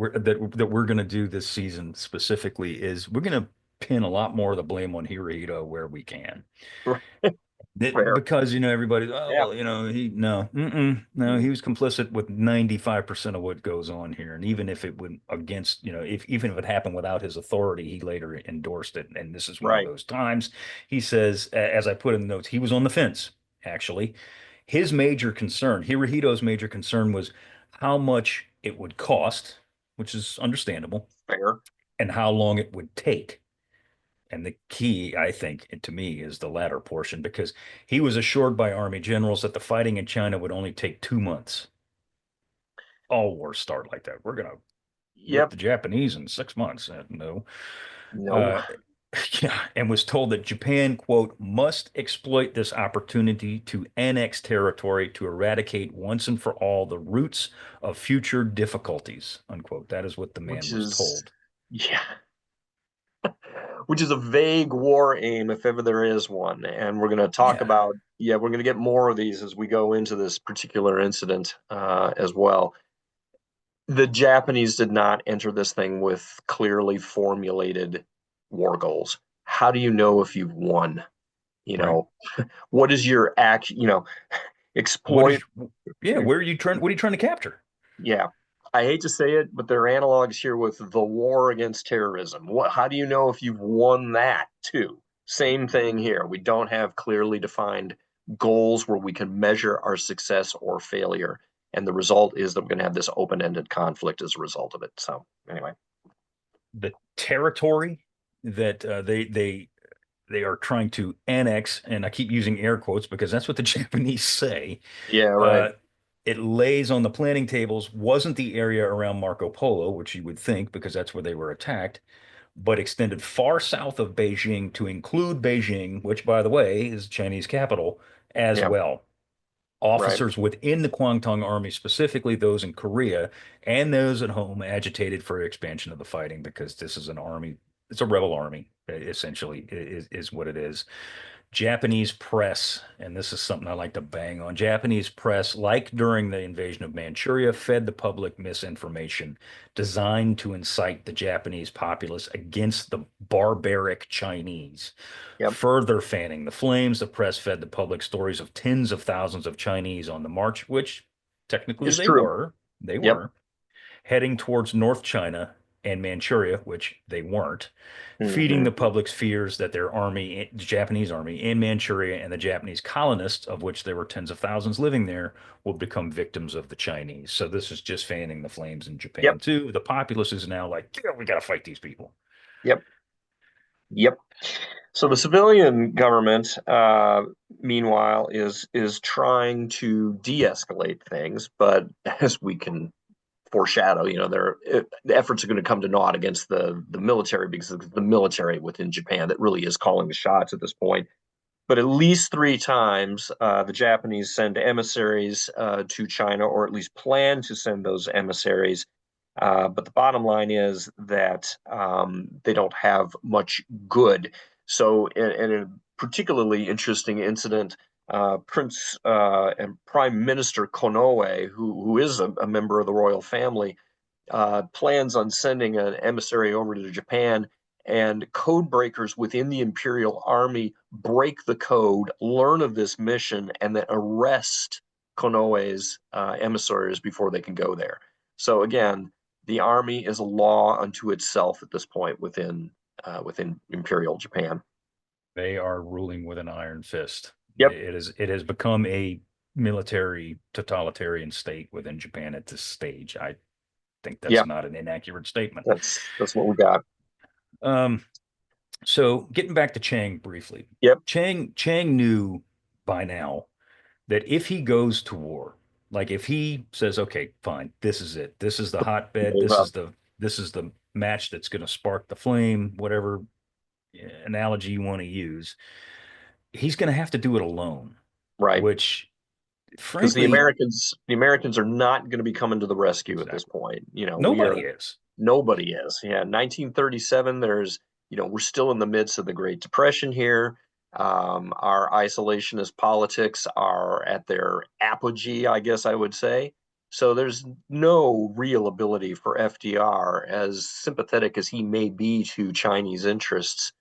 we're going to do this season specifically is we're going to pin a lot more of the blame on Hirohito where we can. Fair. Because everybody's, oh Yeah. well, no, he was complicit with 95% of what goes on here, and even if it went against, if even if it happened without his authority, he later endorsed it, and this is one of Right. those times. He says, as I put in the notes, he was on the fence. Actually, his major concern, Hirohito's major concern, was how much it would cost, which is understandable, Fair. and how long it would take. And the key, I think, to me, is the latter portion because he was assured by Army generals that the fighting in China would only take 2 months. All wars start like that. We're going to whip Yep. the Japanese in 6 months. No. No. Uh, yeah, and was told that Japan, quote, must exploit this opportunity to annex territory to eradicate once and for all the roots of future difficulties, unquote. That is what the man Which was is, told. yeah, which is a vague war aim if ever there is one. And we're going to talk Yeah. about, yeah, we're going to get more of these as we go into this particular incident as well. The Japanese did not enter this thing with clearly formulated war goals. How do you know if you've won? You Right. know, what is your act? What Exploit. is, yeah, what are you trying to capture? Yeah, I hate to say it, but there are analogs here with the war against terrorism. How do you know if you've won that too? Same thing here. We don't have clearly defined goals where we can measure our success or failure. And the result is that we're going to have this open-ended conflict as a result of it. So anyway. The territory that they are trying to annex, and I keep using air quotes because that's what the Japanese say. Yeah, right. Uh, it lays on the planning tables, wasn't the area around Marco Polo, which you would think because that's where they were attacked, but extended far south of Beijing to include Beijing, which, by the way, is Chinese capital as Yeah, well. right. Officers within the Kwangtung army, specifically those in Korea and those at home, agitated for expansion of the fighting because this is an army, it's a rebel army, essentially, is what it is. Japanese press, and this is something I like to bang on. Japanese press, like during the invasion of Manchuria, fed the public misinformation designed to incite the Japanese populace against the barbaric Chinese. Yep. Further fanning the flames, the press fed the public stories of tens of thousands of Chinese on the march, which technically It's they true. were. They Yep. were heading towards North China and Manchuria, which they weren't, feeding Hmm. the public's fears that their army, the Japanese army in Manchuria and the Japanese colonists, of which there were tens of thousands living there, would become victims of the Chinese. So this is just fanning the flames in Japan Yep. too. The populace is now like, yeah, we got to fight these people. Yep. Yep. So the civilian government, meanwhile, is trying to de-escalate things, but as we can foreshadow, their the efforts are going to come to naught against the military because it's the military within Japan that really is calling the shots at this point. But at least three times, the Japanese send emissaries to China, or at least plan to send those emissaries. But the bottom line is that they don't have much good. So, in a particularly interesting incident, Prince and Prime Minister Konoe, who is a member of the royal family, plans on sending an emissary over to Japan, and code breakers within the Imperial Army break the code, learn of this mission, and then arrest Konoe's emissaries before they can go there. So again, the army is a law unto itself at this point within Imperial Japan. They are ruling with an iron fist. Yep. It has become a military totalitarian state within Japan at this stage. I think Yeah, that's not an inaccurate statement. that's what we got. Um, So getting back to Chang briefly, Yep. Chang knew by now that if he goes to war, like if he says, okay, fine, this is it. This is the hotbed. This is the match that's going to spark the flame, whatever analogy you want to use. He's going to have to do it alone, Right. which Because frankly, The Americans are not going to be coming to the rescue at this exactly. point. We Nobody are is. Nobody is. Yeah, 1937. We're still in the midst of the Great Depression here. Our isolationist politics are at their apogee, I guess I would say. So there's no real ability for FDR, as sympathetic as he may be to Chinese interests,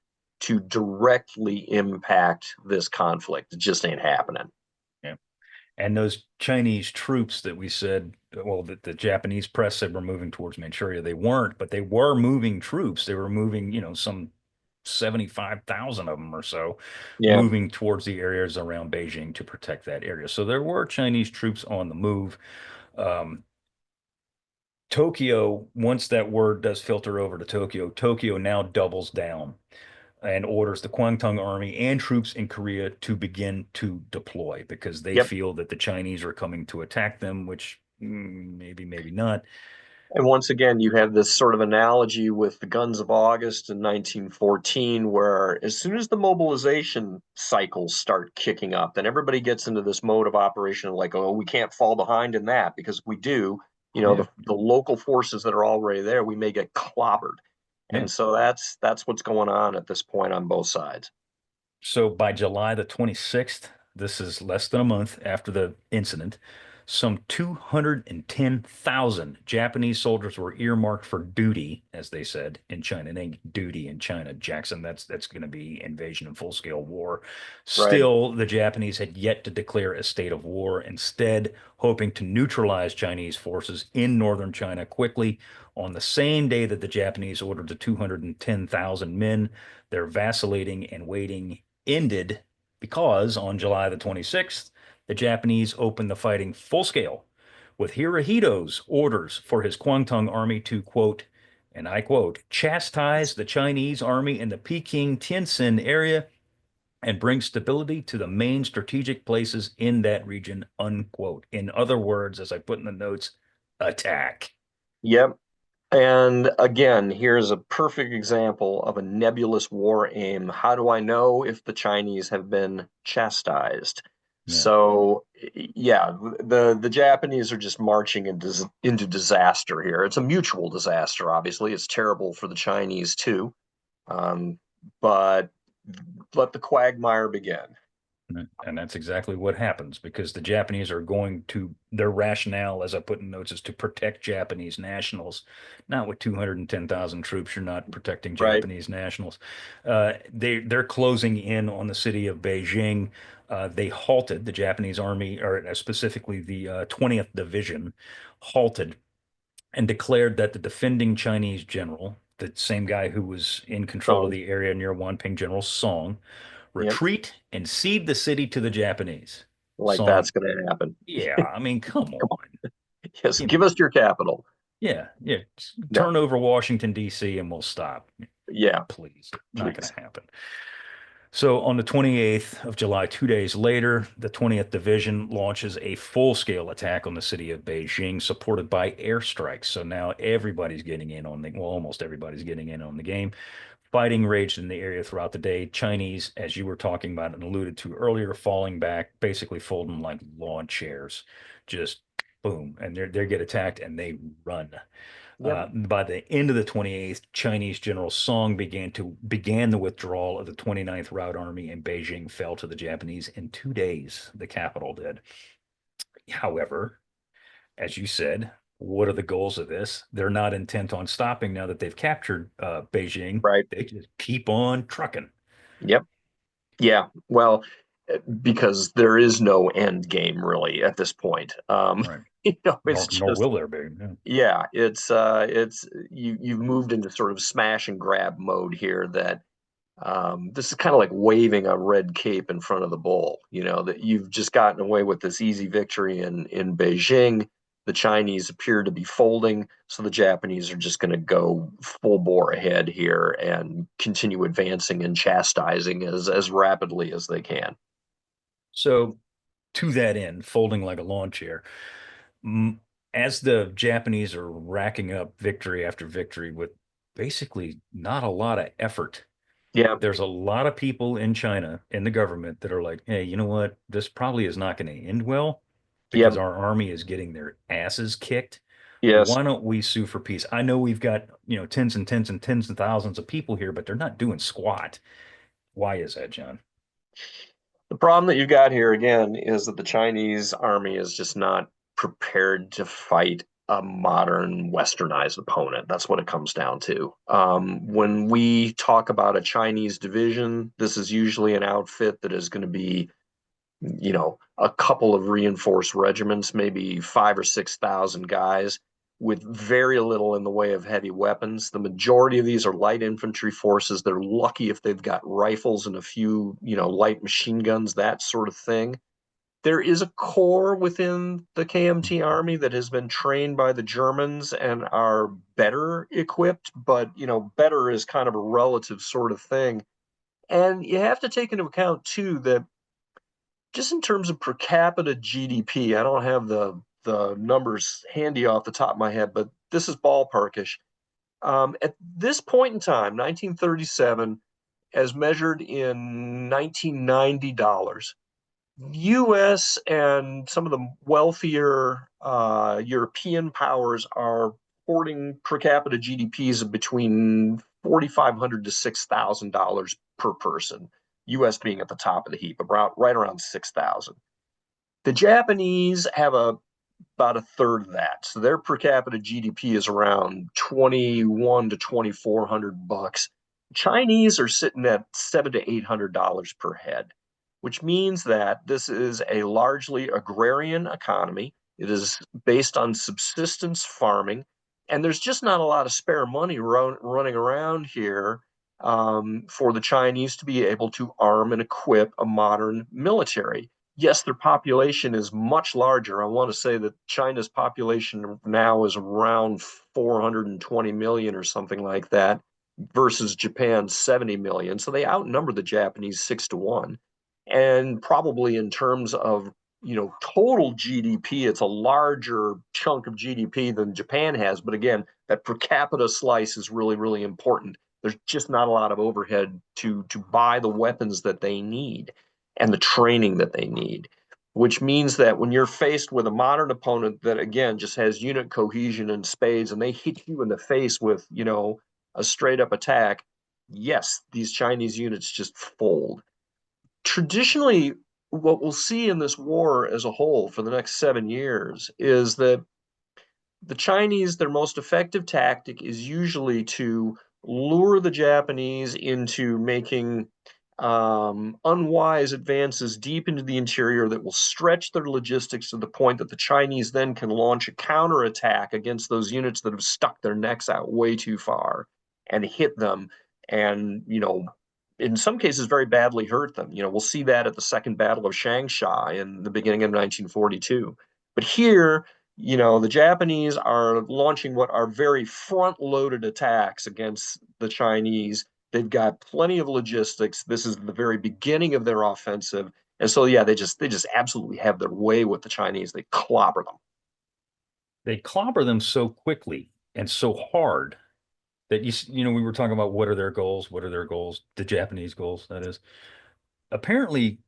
to directly impact this conflict. It just ain't happening. Yeah. And those Chinese troops that we said, well, that the Japanese press said were moving towards Manchuria, they weren't, but they were moving troops. They were moving, some 75,000 of them or so, Yeah. moving towards the areas around Beijing to protect that area. So there were Chinese troops on the move. Um, Tokyo, once that word does filter over to Tokyo, Tokyo now doubles down and orders the Kwangtung army and troops in Korea to begin to deploy because they Yep. feel that the Chinese are coming to attack them, which maybe not. And once again, you have this sort of analogy with the Guns of August in 1914, where as soon as the mobilization cycles start kicking up, then everybody gets into this mode of operation like, oh, we can't fall behind in that because if we do, Yeah, the local forces that are already there, we may get clobbered. yeah. And so that's what's going on at this point on both sides. So by July the 26th, this is less than a month after the incident. some 210,000 Japanese soldiers were earmarked for duty, as they said in China. It ain't duty in China, Jackson. That's going to be invasion and full-scale war. Right. Still, the Japanese had yet to declare a state of war, instead hoping to neutralize Chinese forces in northern China quickly. On the same day that the Japanese ordered the 210,000 men, their vacillating and waiting ended because on July the 26th, the Japanese opened the fighting full scale with Hirohito's orders for his Kwantung army to, quote, and I quote, chastise the Chinese army in the Peking Tientsin area and bring stability to the main strategic places in that region, unquote. In other words, as I put in the notes, attack. Yep. And again, here's a perfect example of a nebulous war aim. How do I know if the Chinese have been chastised? Yeah. So, yeah, the Japanese are just marching into disaster here. It's a mutual disaster, obviously. It's terrible for the Chinese too. Um, but let the quagmire begin. And that's exactly what happens because the Japanese are going to, their rationale, as I put in notes, is to protect Japanese nationals. Not with 210,000 troops, you're not protecting Right. Japanese nationals. They're closing in on the city of Beijing. They halted the Japanese army, or specifically the 20th Division, halted and declared that the defending Chinese general, the same guy who was in control of So, the area near Wanping, General Song, yep, retreat and cede the city to the Japanese. like Song, that's going to happen. yeah, I mean, come Come on. on. Yes, Give give me, us your capital. yeah, yeah. No. Turn over Washington, D.C., and we'll stop. Yeah, Please. Not going please. to happen. So on the 28th of July, 2 days later, the 20th Division launches a full-scale attack on the city of Beijing, supported by airstrikes. So now everybody's getting in on the, well, almost everybody's getting in on the game. Fighting raged in the area throughout the day. Chinese, as you were talking about and alluded to earlier, falling back, basically folding like lawn chairs, just boom, and they get attacked and they run. Yep. By the end of the 28th, Chinese General Song began the withdrawal of the 29th Route Army, and Beijing fell to the Japanese in 2 days. The capital did. However, as you said, what are the goals of this? They're not intent on stopping now that they've captured Beijing. Right. They just keep on trucking. Yep. Yeah. Well, because there is no end game really at this point. Right. It's Nor just will there be. Yeah. yeah, it's you've moved into sort of smash and grab mode here that this is kind of like waving a red cape in front of the bull, that you've just gotten away with this easy victory in Beijing. The Chinese appear to be folding, so the Japanese are just going to go full bore ahead here and continue advancing and chastising as rapidly as they can. So, to that end, folding like a lawn chair, m- as the Japanese are racking up victory after victory with basically not a lot of effort, Yeah, there's a lot of people in China, in the government, that are like, hey, you know what? This probably is not going to end well because yep, our army is getting their asses kicked. yes. Why don't we sue for peace? I know we've got, tens and tens and tens of thousands of people here, but they're not doing squat. Why is that, John? The problem that you've got here again is that the Chinese army is just not prepared to fight a modern westernized opponent. That's what it comes down to. When we talk about a Chinese division, this is usually an outfit that is going to be, a couple of reinforced regiments, maybe 5 or 6 thousand guys with very little in the way of heavy weapons. The majority of these are light infantry forces. They're lucky if they've got rifles and a few, light machine guns, that sort of thing. There is a corps within the KMT army that has been trained by the Germans and are better equipped, but better is kind of a relative sort of thing. And you have to take into account too that just in terms of per capita GDP, I don't have the numbers handy off the top of my head, but this is ballparkish. At this point in time, 1937, as measured in 1990 dollars, U.S. and some of the wealthier European powers are reporting per capita GDPs of between $4,500 to $6,000 per person. U.S. being at the top of the heap, about right around 6,000. The Japanese have a about a third of that. So their per capita GDP is around 21 to 2400 bucks. Chinese are sitting at $700 to $800 per head, which means that this is a largely agrarian economy. It is based on subsistence farming, and there's just not a lot of spare money running around here for the Chinese to be able to arm and equip a modern military. Yes, their population is much larger. I want to say that China's population now is around 420 million or something like that versus Japan's 70 million. So they outnumber the Japanese 6 to 1. And probably in terms of, total GDP, it's a larger chunk of GDP than Japan has. But again, that per capita slice is really, really important. There's just not a lot of overhead to buy the weapons that they need and the training that they need, which means that when you're faced with a modern opponent that, again, just has unit cohesion and spades and they hit you in the face with, a straight up attack, yes, these Chinese units just fold. Traditionally, what we'll see in this war as a whole for the next 7 years is that the Chinese, their most effective tactic is usually to lure the Japanese into making unwise advances deep into the interior that will stretch their logistics to the point that the Chinese then can launch a counterattack against those units that have stuck their necks out way too far and hit them and, in some cases very badly hurt them. We'll see that at the Second Battle of Shanghai in the beginning of 1942. But here, the Japanese are launching what are very front-loaded attacks against the Chinese. They've got plenty of logistics. This is the very beginning of their offensive. And so, yeah, they just absolutely have their way with the Chinese. They clobber them. They clobber them so quickly and so hard that we were talking about what are their goals? What are their goals? The Japanese goals, that is. Apparently,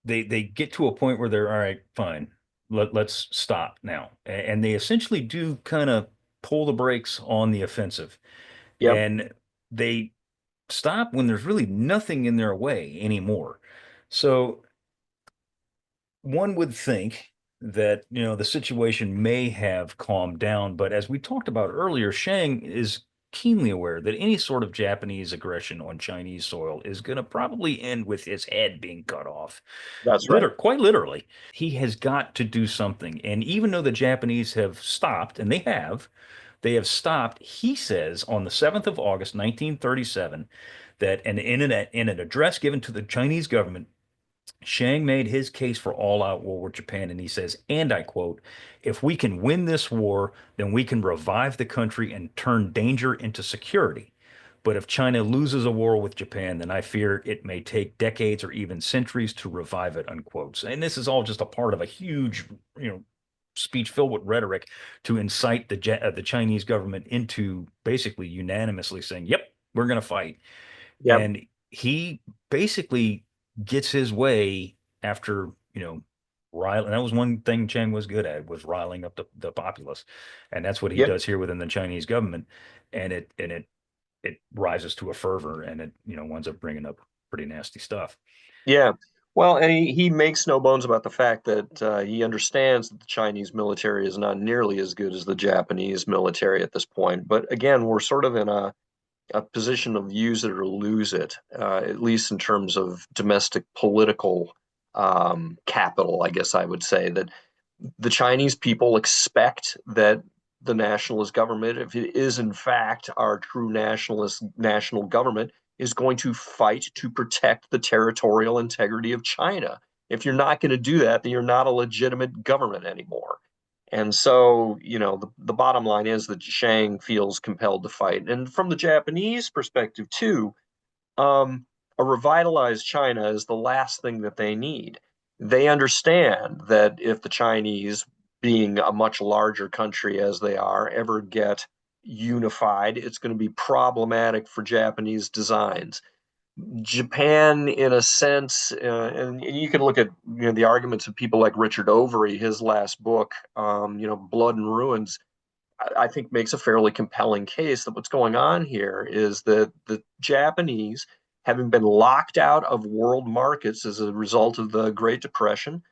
they get to a point where they're all right, fine. Let's stop now. And they essentially do kind of pull the brakes on the offensive. Yep. And they stop when there's really nothing in their way anymore. So one would think that, the situation may have calmed down, but as we talked about earlier, Shang is keenly aware that any sort of Japanese aggression on Chinese soil is going to probably end with his head being cut off. That's right. Quite literally. He has got to do something. And even though the Japanese have stopped, and they have stopped, he says on the 7th of August, 1937, that and in an address given to the Chinese government, Chiang made his case for all-out war with Japan, and he says, and I quote, "If we can win this war, then we can revive the country and turn danger into security. But if China loses a war with Japan, then I fear it may take decades or even centuries to revive it," unquote. And this is all just a part of a huge, speech filled with rhetoric to incite the Chinese government into basically unanimously saying, "Yep, we're going to fight." Yep. And he basically gets his way after, riling. That was one thing Chang was good at, was riling up the populace. And that's what he Yep. does here within the Chinese government. And it rises to a fervor and it, winds up bringing up pretty nasty stuff. Yeah. Well, and he makes no bones about the fact that he understands that the Chinese military is not nearly as good as the Japanese military at this point. But again, we're sort of in a position of use it or lose it, at least in terms of domestic political capital, I guess I would say that the Chinese people expect that the nationalist government, if it is in fact our true nationalist national government, is going to fight to protect the territorial integrity of China. If you're not going to do that, then you're not a legitimate government anymore. And so, the bottom line is that Shang feels compelled to fight. And from the Japanese perspective, too, a revitalized China is the last thing that they need. They understand that if the Chinese, being a much larger country as they are, ever get unified, it's going to be problematic for Japanese designs. Japan, in a sense, and you can look at the arguments of people like Richard Overy, his last book, Blood and Ruins, I think makes a fairly compelling case that what's going on here is that the Japanese, having been locked out of world markets as a result of the Great Depression,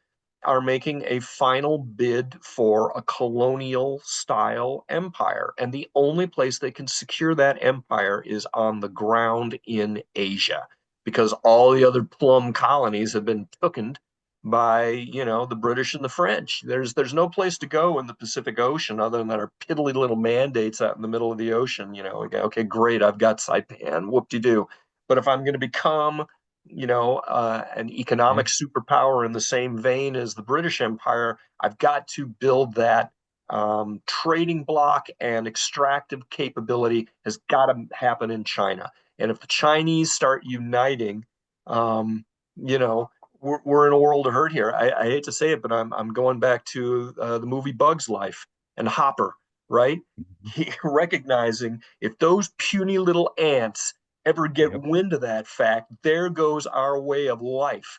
are making a final bid for a colonial style empire. And the only place they can secure that empire is on the ground in Asia, because all the other plum colonies have been tookened by, the British and the French. There's no place to go in the Pacific Ocean other than our piddly little mandates out in the middle of the ocean. Okay, great, I've got Saipan, whoop-de-doo. But if I'm going to become an Yeah. economic superpower in the same vein as the British Empire, I've got to build that trading block, and extractive capability has got to happen in China. And if the Chinese start uniting, you know, we're in a world of hurt here. I hate to say it, but I'm going back to the movie Bug's Life and Hopper, right? Mhm. He, recognizing if those puny little ants ever get Yep. wind of that fact, there goes our way of life.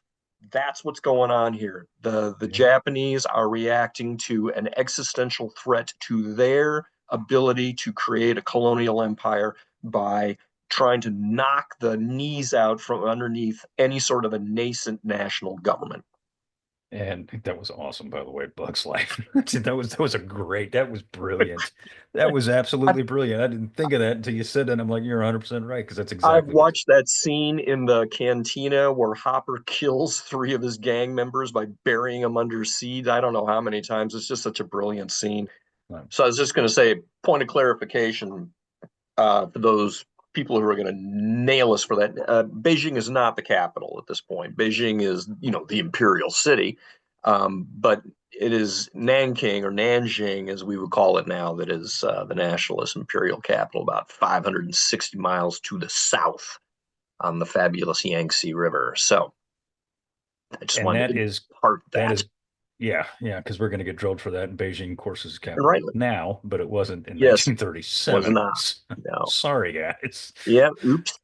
That's what's going on here. The Yep. Japanese are reacting to an existential threat to their ability to create a colonial empire by trying to knock the knees out from underneath any sort of a nascent national government. And that was awesome, by the way, Bug's Life. That was brilliant. That was I've, absolutely brilliant. I didn't think of that until you said that. I'm like, you're 100% right, because that's I've exactly what. watched that scene in the cantina where Hopper kills three of his gang members by burying them under seeds. I don't know how many times. It's just such a brilliant scene. So I was just going to say, point of clarification, for those people who are going to nail us for that. Beijing is not the capital at this point. Beijing is, the imperial city, but it is Nanking, or Nanjing, as we would call it now, that is the nationalist imperial capital, about 560 miles to the south on the fabulous Yangtze River. So I just And wanted that to is part that that. is yeah, yeah, because we're going to get drilled for that. And Beijing, of course, is the And capital rightly, now, but it wasn't in yes, was 1937. not. No. Sorry, guys. Yeah. Oops.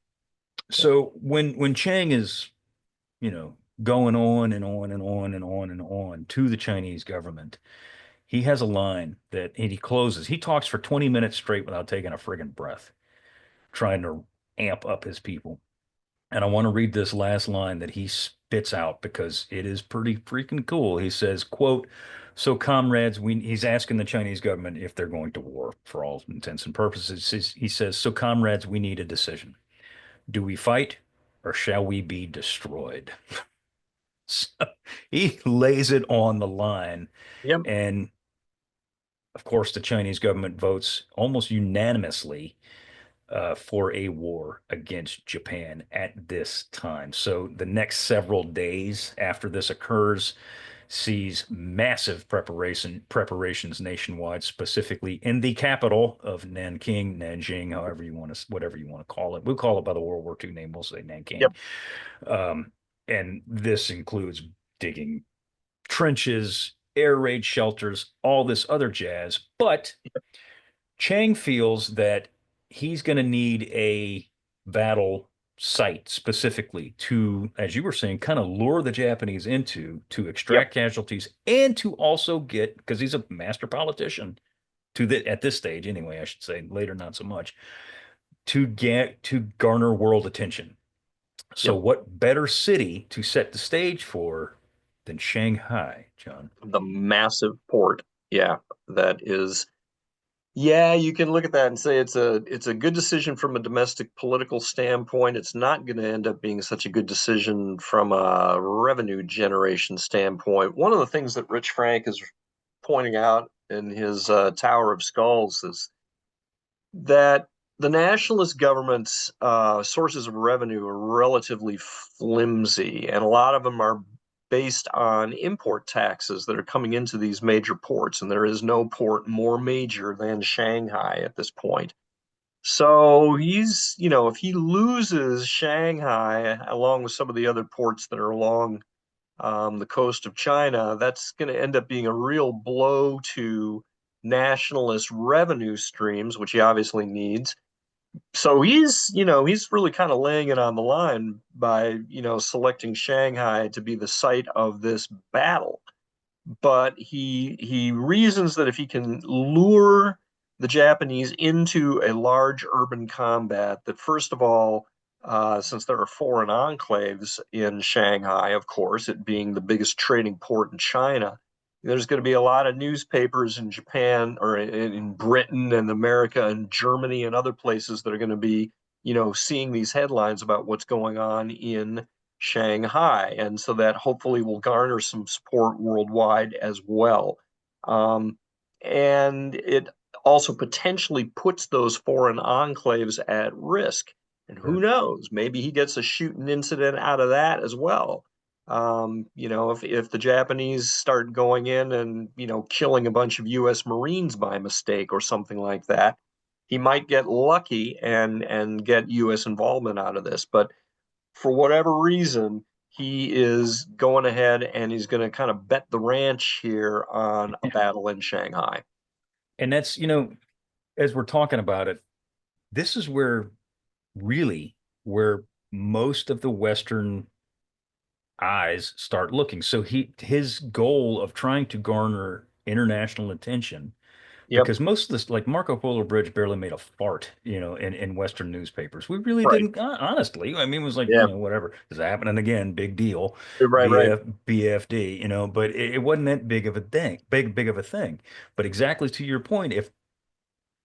So when Chang is, going on and on and on and on and on to the Chinese government, he has a line that and he closes. He talks for 20 minutes straight without taking a friggin' breath, trying to amp up his people. And I want to read this last line that he spits out because it is pretty freaking cool. He says, quote, "So comrades, he's asking the Chinese government if they're going to war for all intents and purposes. He says, so comrades, we need a decision. Do we fight or shall we be destroyed?" So he lays it on the line. Yep. And of course, the Chinese government votes almost unanimously for a war against Japan at this time. So the next several days after this occurs sees massive preparations nationwide, specifically in the capital of Nanking, Nanjing, whatever you want to call it. We'll call it by the World War II name. We'll say Nanking. Yep. And this includes digging trenches, air raid shelters, all this other jazz. But Chang feels that he's going to need a battle site specifically to, as you were saying, kind of lure the Japanese into to Yep. extract casualties and to also get, because he's a master politician at this stage anyway, I should say, later not so much, to garner world attention. So Yep. what better city to set the stage for than Shanghai, John? The massive port. Yeah, that is. Yeah, you can look at that and say it's a good decision from a domestic political standpoint. It's not going to end up being such a good decision from a revenue generation standpoint. One of the things that Rich Frank is pointing out in his Tower of Skulls is that the nationalist government's sources of revenue are relatively flimsy, and a lot of them are based on import taxes that are coming into these major ports, and there is no port more major than Shanghai at this point. So if he loses Shanghai along with some of the other ports that are along the coast of China, that's going to end up being a real blow to nationalist revenue streams, which he obviously needs. So he's really kind of laying it on the line by, selecting Shanghai to be the site of this battle. But he reasons that if he can lure the Japanese into a large urban combat, that first of all, since there are foreign enclaves in Shanghai, of course, it being the biggest trading port in China. There's going to be a lot of newspapers in Japan or in Britain and America and Germany and other places that are going to be, seeing these headlines about what's going on in Shanghai. And so that hopefully will garner some support worldwide as well. Um, and it also potentially puts those foreign enclaves at risk. And who Sure. knows? Maybe he gets a shooting incident out of that as well. If the Japanese start going in and killing a bunch of U.S. Marines by mistake or something like that, he might get lucky and get U.S. involvement out of this. But for whatever reason, he is going ahead and he's going to kind of bet the ranch here on a battle in Shanghai. And that's, as we're talking about it, this is where really where most of the Western eyes start looking. So his goal of trying to garner international attention, Yep. because most of this, like Marco Polo Bridge, barely made a fart, in Western newspapers. We really Right. didn't, honestly. I mean, it was like, Yeah. whatever is happening again, big deal, Right. Right. BFD, but it wasn't that big of a thing, big of a thing. But exactly to your point, if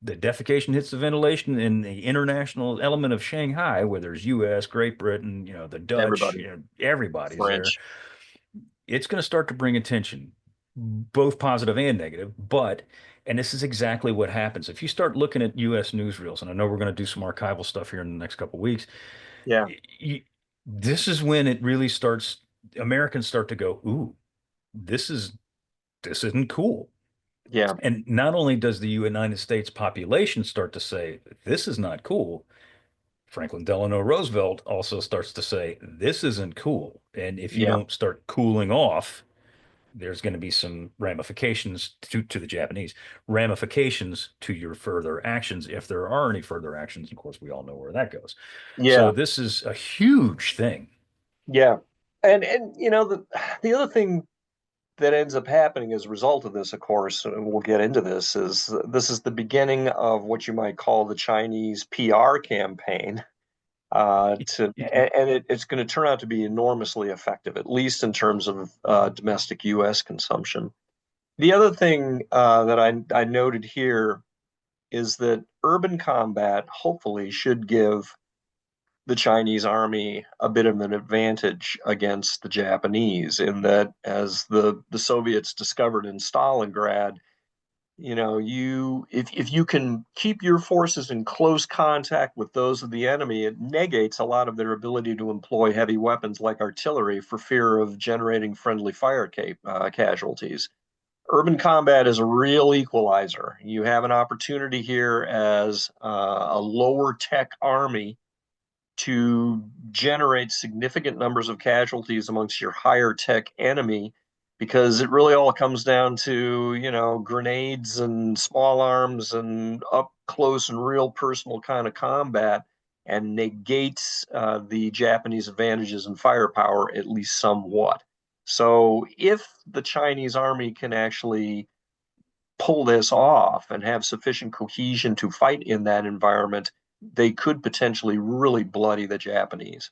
the defecation hits the ventilation in the international element of Shanghai, where there's U.S., Great Britain, the Dutch, Everybody. everybody's there. French. It's going to start to bring attention, both positive and negative. And this is exactly what happens. If you start looking at U.S. newsreels, and I know we're going to do some archival stuff here in the next couple of weeks, Yeah. you, this is when it really starts. Americans start to go, "Ooh, this isn't cool." Yeah. And not only does the United States population start to say, this is not cool, Franklin Delano Roosevelt also starts to say, this isn't cool. And if you Yeah. don't start cooling off, there's going to be some ramifications to the Japanese, ramifications to your further actions, if there are any further actions. Of course, we all know where that goes. So Yeah. this is a huge thing. Yeah. And the other thing that ends up happening as a result of this, of course, and we'll get into this is the beginning of what you might call the Chinese PR campaign. It's going to turn out to be enormously effective, at least in terms of domestic U.S. consumption. The other thing that I noted here is that urban combat hopefully should give the Chinese army a bit of an advantage against the Japanese in that as the Soviets discovered in Stalingrad, if you can keep your forces in close contact with those of the enemy, it negates a lot of their ability to employ heavy weapons like artillery for fear of generating friendly fire casualties. Urban combat is a real equalizer. You have an opportunity here as a lower tech army to generate significant numbers of casualties amongst your higher tech enemy because it really all comes down to, grenades and small arms and up close and real personal kind of combat and negates the Japanese advantages in firepower at least somewhat. So if the Chinese army can actually pull this off and have sufficient cohesion to fight in that environment, they could potentially really bloody the Japanese.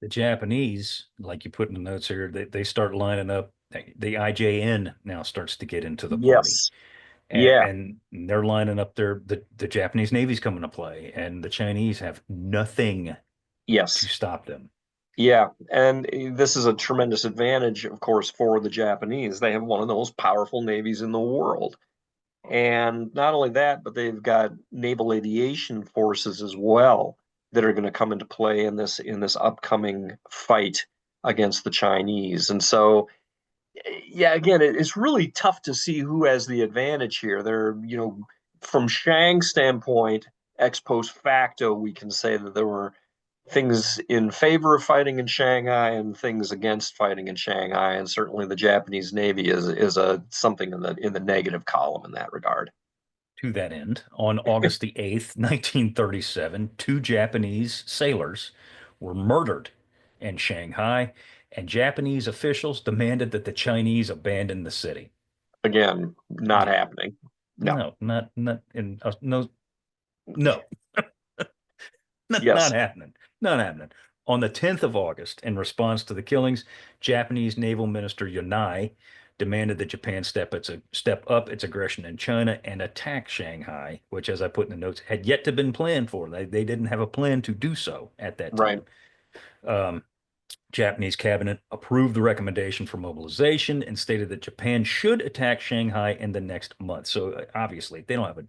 The Japanese, like you put in the notes here, they start lining up. The IJN now starts to get into the party. Yes. Yeah. And they're lining up the Japanese Navy's coming to play, and the Chinese have nothing to Yes. stop them. Yeah. And this is a tremendous advantage, of course, for the Japanese. They have one of the most powerful navies in the world. And not only that, but they've got naval aviation forces as well that are going to come into play in this upcoming fight against the Chinese. And so yeah, again, it's really tough to see who has the advantage here. From Shang's standpoint, ex post facto, we can say that there were things in favor of fighting in Shanghai and things against fighting in Shanghai, and certainly the Japanese Navy is a something in the negative column in that regard. To that end, on August the 8th, 1937, two Japanese sailors were murdered in Shanghai, and Japanese officials demanded that the Chinese abandon the city. Again, not Yeah, happening. No. no, not in no, no. Not Yes. happening. Not happening. On the 10th of August, in response to the killings, Japanese Naval Minister Yanai demanded that Japan step up its aggression in China and attack Shanghai, which, as I put in the notes, had yet to been planned for. They didn't have a plan to do so at that Right. time. Um, Japanese cabinet approved the recommendation for mobilization and stated that Japan should attack Shanghai in the next month. So obviously, they don't have a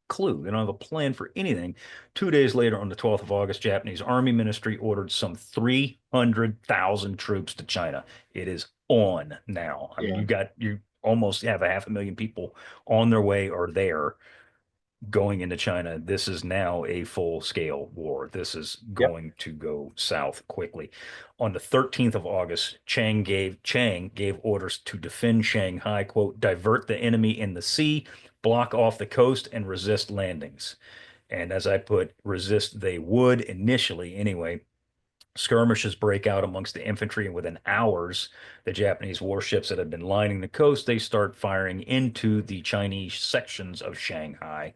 clue. They don't have a plan for anything. 2 days later, on the 12th of August, Japanese Army Ministry ordered some 300,000 troops to China. It is on now. I mean, Yeah. you almost have a 500,000 people on their way or there going into China. This is now a full-scale war. This is Yep. going to go south quickly. On the 13th of August, Chang gave orders to defend Shanghai, quote, divert the enemy in the sea, block off the coast, and resist landings. And as I put, resist they would initially anyway. Skirmishes break out amongst the infantry, and within hours, the Japanese warships that had been lining the coast, they start firing into the Chinese sections of Shanghai.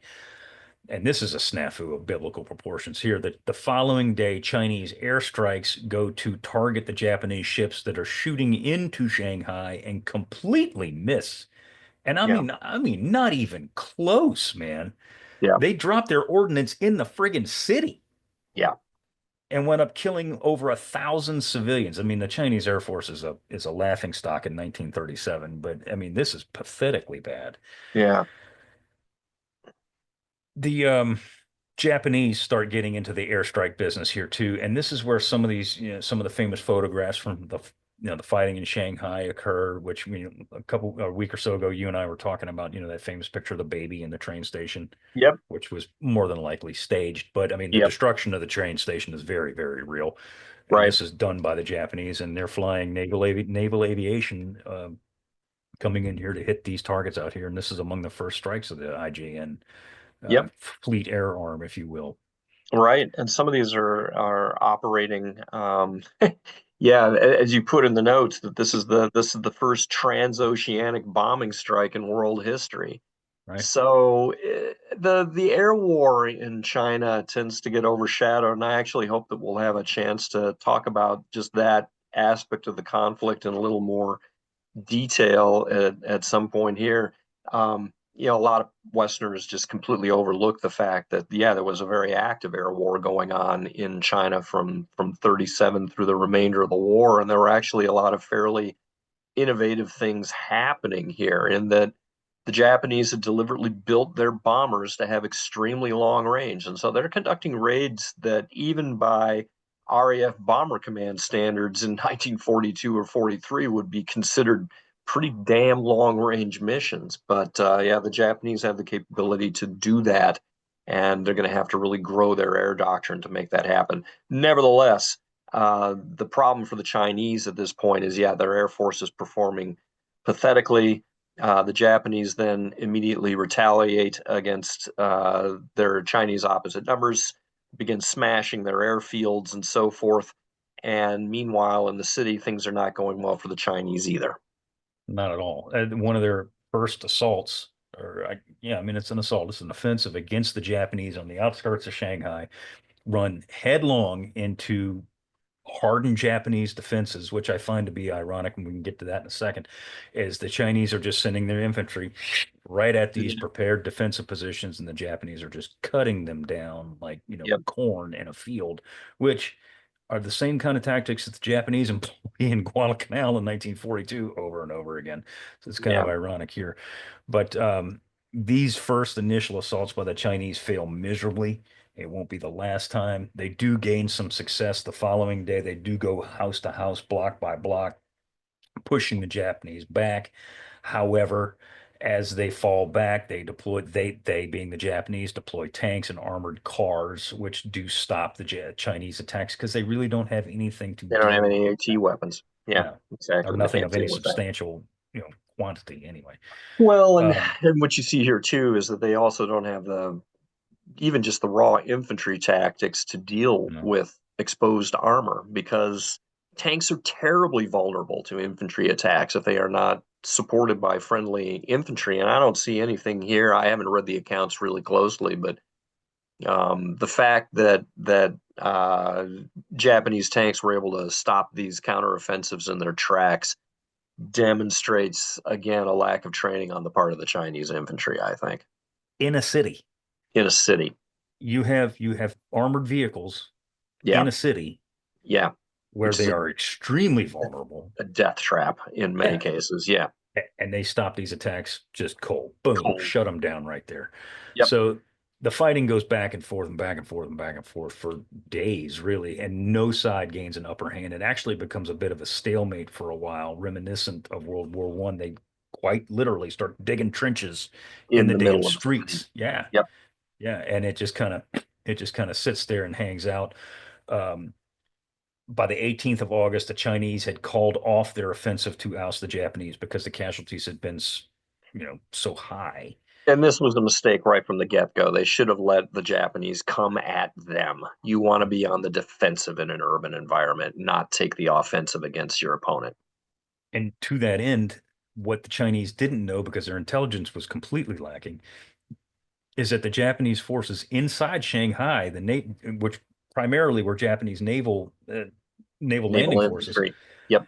And this is a snafu of biblical proportions here, that the following day, Chinese airstrikes go to target the Japanese ships that are shooting into Shanghai and completely miss. And Yeah. not even close, man. Yeah. They dropped their ordnance in the friggin' city Yeah. and went up killing over 1,000 civilians. I mean, the Chinese Air Force is a laughing stock in 1937, but I mean, this is pathetically bad. Yeah. The Japanese start getting into the airstrike business here too, and this is where some of these, some of the famous photographs from the fighting in Shanghai occur. Which, a week or so ago, you and I were talking about, that famous picture of the baby in the train station, Yep. which was more than likely staged. But I mean, the Yep. destruction of the train station is very, very real, and Right. this is done by the Japanese, and they're flying naval aviation coming in here to hit these targets out here, and this is among the first strikes of the IJN Yep. fleet air arm, if you will. Right. And some of these are operating. Yeah, as you put in the notes, that this is the first transoceanic bombing strike in world history. Right. So the air war in China tends to get overshadowed, and I actually hope that we'll have a chance to talk about just that aspect of the conflict in a little more detail at some point here. A lot of Westerners just completely overlook the fact that, yeah, there was a very active air war going on in China from 37 through the remainder of the war, and there were actually a lot of fairly innovative things happening here, in that the Japanese had deliberately built their bombers to have extremely long range. And so they're conducting raids that, even by RAF Bomber Command standards in 1942 or 43, would be considered pretty damn long range missions. But yeah, the Japanese have the capability to do that. And they're going to have to really grow their air doctrine to make that happen. Nevertheless, the problem for the Chinese at this point is, yeah, their air force is performing pathetically. The Japanese then immediately retaliate against their Chinese opposite numbers, begin smashing their airfields and so forth. And meanwhile, in the city, things are not going well for the Chinese either. Not at all. One of their first assaults, yeah, I mean, it's an assault, it's an offensive against the Japanese on the outskirts of Shanghai, run headlong into hardened Japanese defenses, which I find to be ironic, and we can get to that in a second, is the Chinese are just sending their infantry right at these Yeah. prepared defensive positions, and the Japanese are just cutting them down like, Yep. corn in a field, which are the same kind of tactics that the Japanese employ in Guadalcanal in 1942 over and over again. So it's kind Yeah. of ironic here. But these first initial assaults by the Chinese fail miserably. It won't be the last time. They do gain some success the following day. They do go house to house, block by block, pushing the Japanese back. However, as they fall back, they being the Japanese deploy tanks and armored cars, which do stop the Chinese attacks because they really don't have anything to They don't have deal any with AT that. weapons. Yeah, No, or exactly. They nothing can't of any deal with that. substantial, quantity anyway. Well, and, Um, and what you see here too is that they also don't have the even just the raw infantry tactics to deal no. with exposed armor, because tanks are terribly vulnerable to infantry attacks if they are not supported by friendly infantry. And I don't see anything here. I haven't read the accounts really closely, but The fact that Japanese tanks were able to stop these counteroffensives in their tracks demonstrates again a lack of training on the part of the Chinese infantry, I think, In a city, in a city. you have armored vehicles Yeah, in a city yeah, where which they is are extremely vulnerable. a death trap in many Yeah. cases. Yeah, And they stop these attacks just cold. Boom, cold. shut them down right there. Yep, So the fighting goes back and forth and back and forth and back and forth for days, really, and no side gains an upper hand. It actually becomes a bit of a stalemate for a while, reminiscent of World War One. They quite literally start digging trenches in in the the damn middle of the city. streets. Yeah, Yep. yeah, and it just kind of sits there and hangs out. Um, by the 18th of August, the Chinese had called off their offensive to oust the Japanese because the casualties had been, so high. And this was a mistake right from the get go. They should have let the Japanese come at them. You want to be on the defensive in an urban environment, not take the offensive against your opponent. And to that end, what the Chinese didn't know because their intelligence was completely lacking is that the Japanese forces inside Shanghai, which primarily were Japanese naval landing Naval forces, infantry. Yep.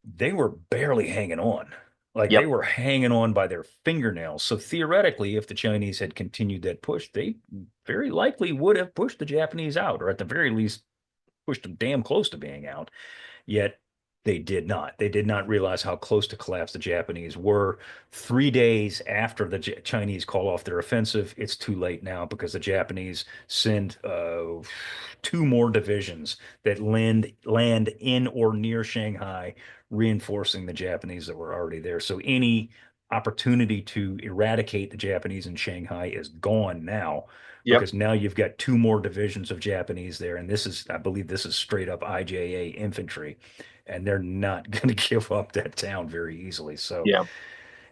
they were barely hanging on. Like they Yep. were hanging on by their fingernails. So theoretically, if the Chinese had continued that push, they very likely would have pushed the Japanese out, or at the very least, pushed them damn close to being out. Yet they did not. They did not realize how close to collapse the Japanese were. 3 days after the Chinese call off their offensive, it's too late now because the Japanese send two more divisions that land in or near Shanghai, reinforcing the Japanese that were already there. So any opportunity to eradicate the Japanese in Shanghai is gone now Yep. because now you've got two more divisions of Japanese there, and I believe this is straight up IJA infantry, and they're not going to give up that town very easily. So Yeah.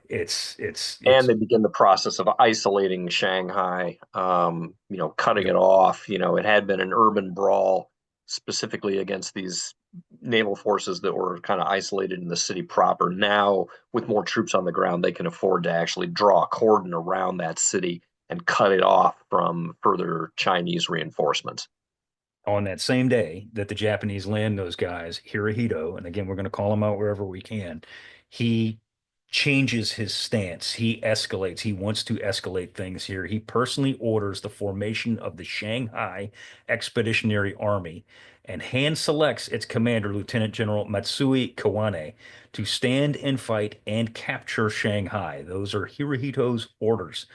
it's it's And it's they begin the process of isolating Shanghai, cutting yep. it off. It had been an urban brawl specifically against these naval forces that were kind of isolated in the city proper. Now, with more troops on the ground, they can afford to actually draw a cordon around that city and cut it off from further Chinese reinforcements. On that same day that the Japanese land those guys, Hirohito, and again, we're going to call him out wherever we can, he changes his stance. He escalates. He wants to escalate things here. He personally orders the formation of the Shanghai Expeditionary Army and hand selects its commander, Lieutenant General Matsui Kawane, to stand and fight and capture Shanghai. Those are Hirohito's orders.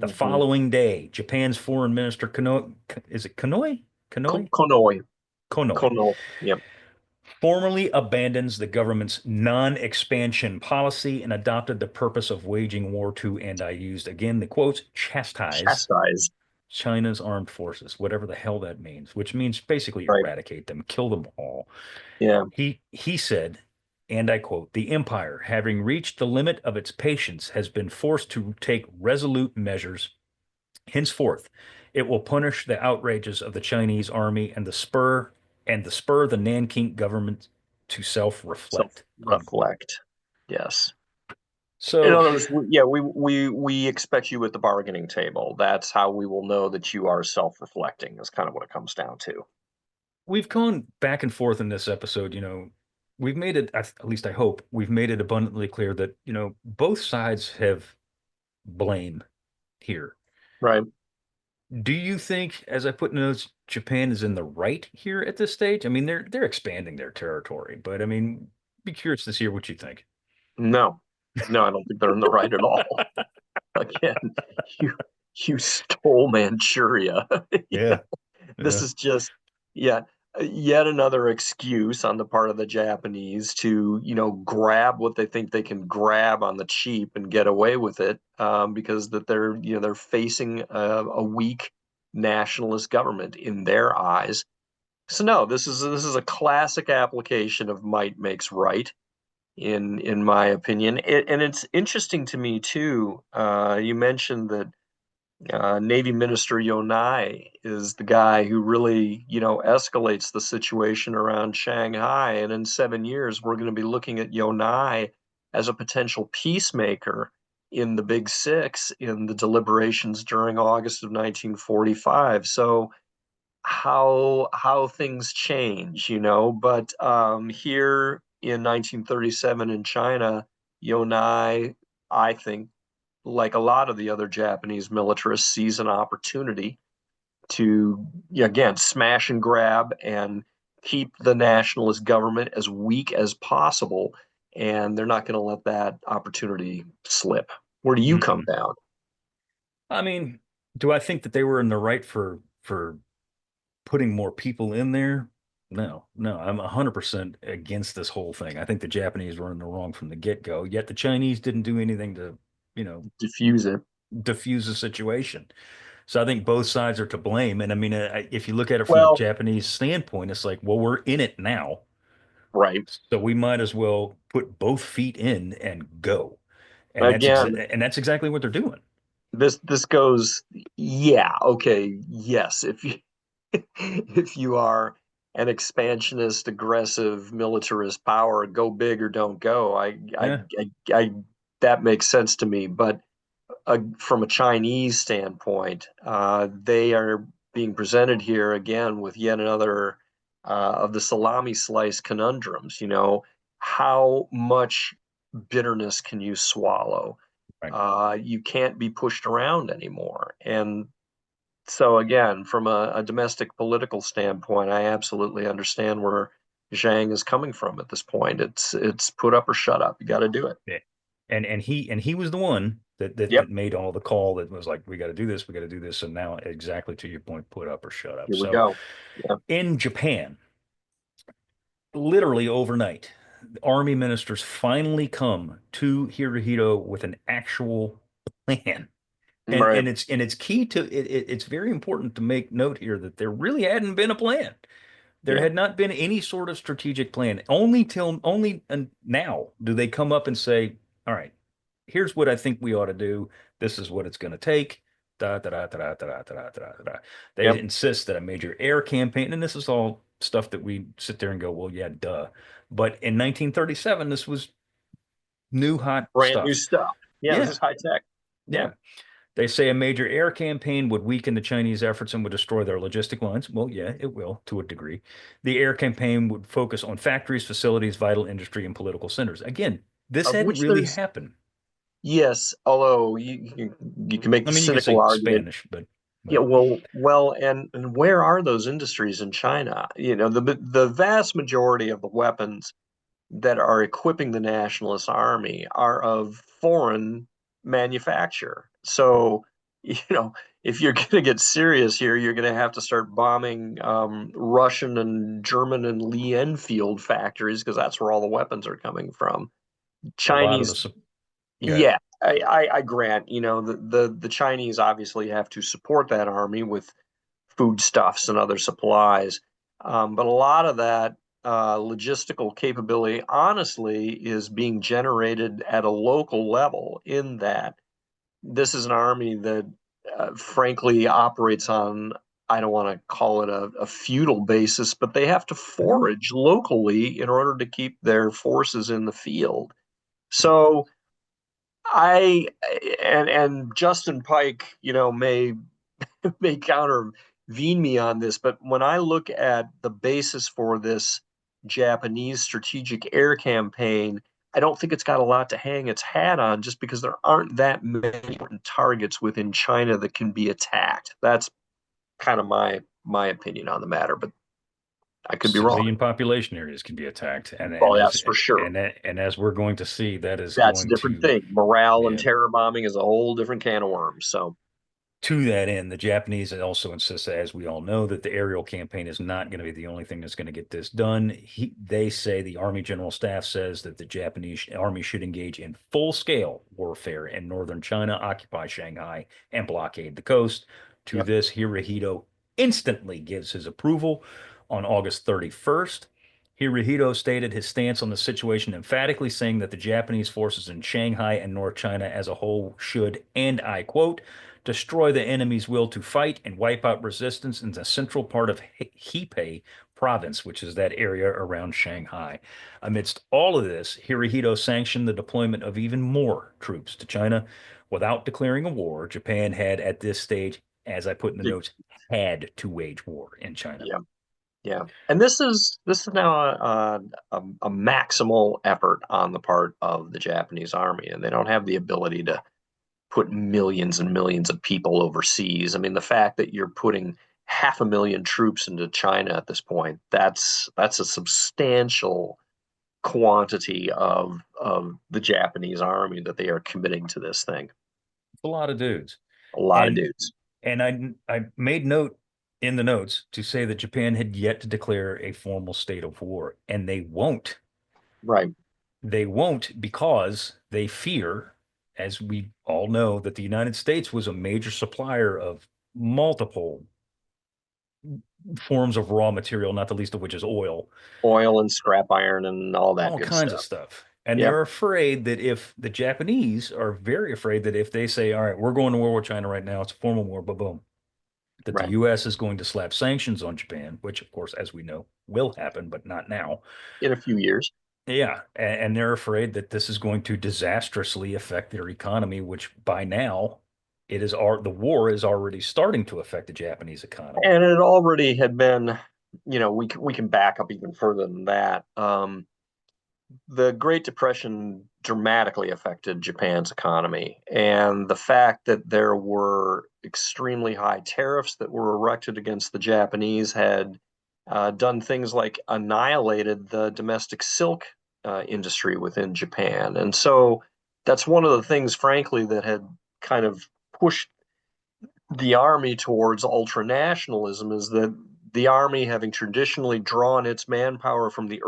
The Mm-hmm. following day, Japan's Foreign Minister Konoe, is it Konoe? Konoe? Konoe. Konoe Konoe. Yep. formally abandons the government's non-expansion policy and adopted the purpose of waging war to, and I used again the quotes, chastise Chastise. China's armed forces, whatever the hell that means, which means basically Right. eradicate them, kill them all. Yeah. He said, and I quote, the empire, having reached the limit of its patience, has been forced to take resolute measures. Henceforth, it will punish the outrages of the Chinese army and spur the Nanking government to self-reflect. Unquote. Self-reflect. Yes. In So other words, yeah, we expect you at the bargaining table. That's how we will know that you are self-reflecting. Is kind of what it comes down to. we've gone back and forth in this episode. We've made it, at least I hope, we've made it abundantly clear that, both sides have blame here. Right. Do you think, as I put in notes, Japan is in the right here at this stage? I mean, they're expanding their territory, but I mean, be curious to hear what you think. No, no, I don't think they're in the right at all. Again, you you stole Manchuria. Yeah, This yeah. is just, yeah, yet another excuse on the part of the Japanese to, grab what they think they can grab on the cheap and get away with it, because that they're facing a weak nationalist government in their eyes. So no, this is a classic application of might makes right, in my opinion. And it's interesting to me too. You mentioned that Navy Minister Yonai is the guy who really, escalates the situation around Shanghai. And in 7 years, we're going to be looking at Yonai as a potential peacemaker. in the Big Six in the deliberations during August of 1945. So how things change, But here in 1937 in China, Yonai, I think, like a lot of the other Japanese militarists, sees an opportunity to, again, smash and grab and keep the nationalist government as weak as possible. And they're not going to let that opportunity slip. Where do you come Mm-mm. down? I mean, do I think that they were in the right for putting more people in there? No, no, I'm 100% against this whole thing. I think the Japanese were in the wrong from the get-go, yet the Chinese didn't do anything to, you know, Diffuse it. diffuse the situation. So I think both sides are to blame. And I mean, if you look at it from the Well, Japanese standpoint, it's like, well, we're in it now, right. so we might as well put both feet in and go. And Again, that's exactly what they're doing. this goes, yeah, okay, yes. If you if you are an expansionist, aggressive, militarist power, go big or don't go. Yeah, I that makes sense to me. But from a Chinese standpoint, they are being presented here again with yet another of the salami slice conundrums. How much bitterness can you swallow? right. You can't be pushed around anymore. And so, again, from a domestic political standpoint, I absolutely understand where Zhang is coming from at this point. It's put up or shut up. You got to do it. Yeah. And he was the one Yep. that made all the call that was like, we got to do this, we got to do this. And now, exactly to your point, put up or shut up. Here we So go. Yeah. in Japan, literally overnight, army ministers finally come to Hirohito with an actual plan. Right. And it's key to it's very important to make note here that there really hadn't been a plan. There Yeah. had not been any sort of strategic plan. Only and now do they come up and say, all right, here's what I think we ought to do. This is what it's going to take. Da, da, da, da, da, da, da, da, da, da. They Yep. insist that a major air campaign, and this is all stuff that we sit there and go, well, yeah, duh. But in 1937, this was new hot Brand new stuff. stuff. Yeah. This Yeah, is high tech. Yeah. yeah. They say a major air campaign would weaken the Chinese efforts and would destroy their logistic lines. Well, yeah, it will to a degree. The air campaign would focus on factories, facilities, vital industry, and political centers. Again, this Of hadn't which really there's, happened. yes, although you can make I the mean, you could cynical say argument. Spanish, Yeah, but well, and where are those industries in China? The vast majority of the weapons that are equipping the nationalist army are of foreign manufacture. So, if you're going to get serious here, you're going to have to start bombing Russian and German and Lee Enfield factories because that's where all the weapons are coming from. a lot of Chinese, the good. yeah, I grant, the Chinese obviously have to support that army with foodstuffs and other supplies. But a lot of that logistical capability, honestly, is being generated at a local level, in that this is an army that, frankly, operates on, I don't want to call it a feudal basis, but they have to forage locally in order to keep their forces in the field. So I and Justin Pike, may countervene me on this, but when I look at the basis for this Japanese strategic air campaign, I don't think it's got a lot to hang its hat on, just because there aren't that many targets within China that can be attacked. That's kind of my opinion on the matter, but I could be wrong. Civilian population areas can be attacked, Oh, yes, for sure. and as we're going to see, that is That's a going different to thing. Morale and yeah. terror bombing is a whole different can of worms. So, To that end, the Japanese also insist, as we all know, that the aerial campaign is not going to be the only thing that's going to get this done. They say the Army General Staff says that the Japanese Army should engage in full-scale warfare in northern China, occupy Shanghai, and blockade the coast. To yep. this, Hirohito instantly gives his approval on August 31st. Hirohito stated his stance on the situation, emphatically saying that the Japanese forces in Shanghai and North China as a whole should, and I quote, destroy the enemy's will to fight and wipe out resistance in the central part of Hebei province, which is that area around Shanghai. Amidst all of this, Hirohito sanctioned the deployment of even more troops to China without declaring a war. Japan had, at this stage, as I put in the notes, had to wage war in China. Yeah, yeah. And this is now a maximal effort on the part of the Japanese army, and they don't have the ability to put millions and millions of people overseas. I mean, the fact that you're putting 500,000 troops into China at this point, that's a substantial quantity of the Japanese army that they are committing to this thing. A lot of dudes. A lot of And dudes. and I made note in the notes to say that Japan had yet to declare a formal state of war, and they won't. Right. They won't because they fear, as we all know, that the United States was a major supplier of multiple forms of raw material, not the least of which is oil, Oil and scrap iron and all that all good kinds of stuff. stuff. And Yep. they're afraid that if the Japanese are very afraid that if they say, all right, we're going to war with China right now, it's a formal war, but boom, that the Right. US is going to slap sanctions on Japan, which, of course, as we know, will happen, but not now. In a few years. Yeah. And they're afraid that this is going to disastrously affect their economy, which by now the war is already starting to affect the Japanese economy. And it already had been, we can back up even further than that. The Great Depression dramatically affected Japan's economy, and the fact that there were extremely high tariffs that were erected against the Japanese had done things like annihilated the domestic silk industry within Japan. And so that's one of the things, frankly, that had kind of pushed the army towards ultranationalism, is that the army, having traditionally drawn its manpower from the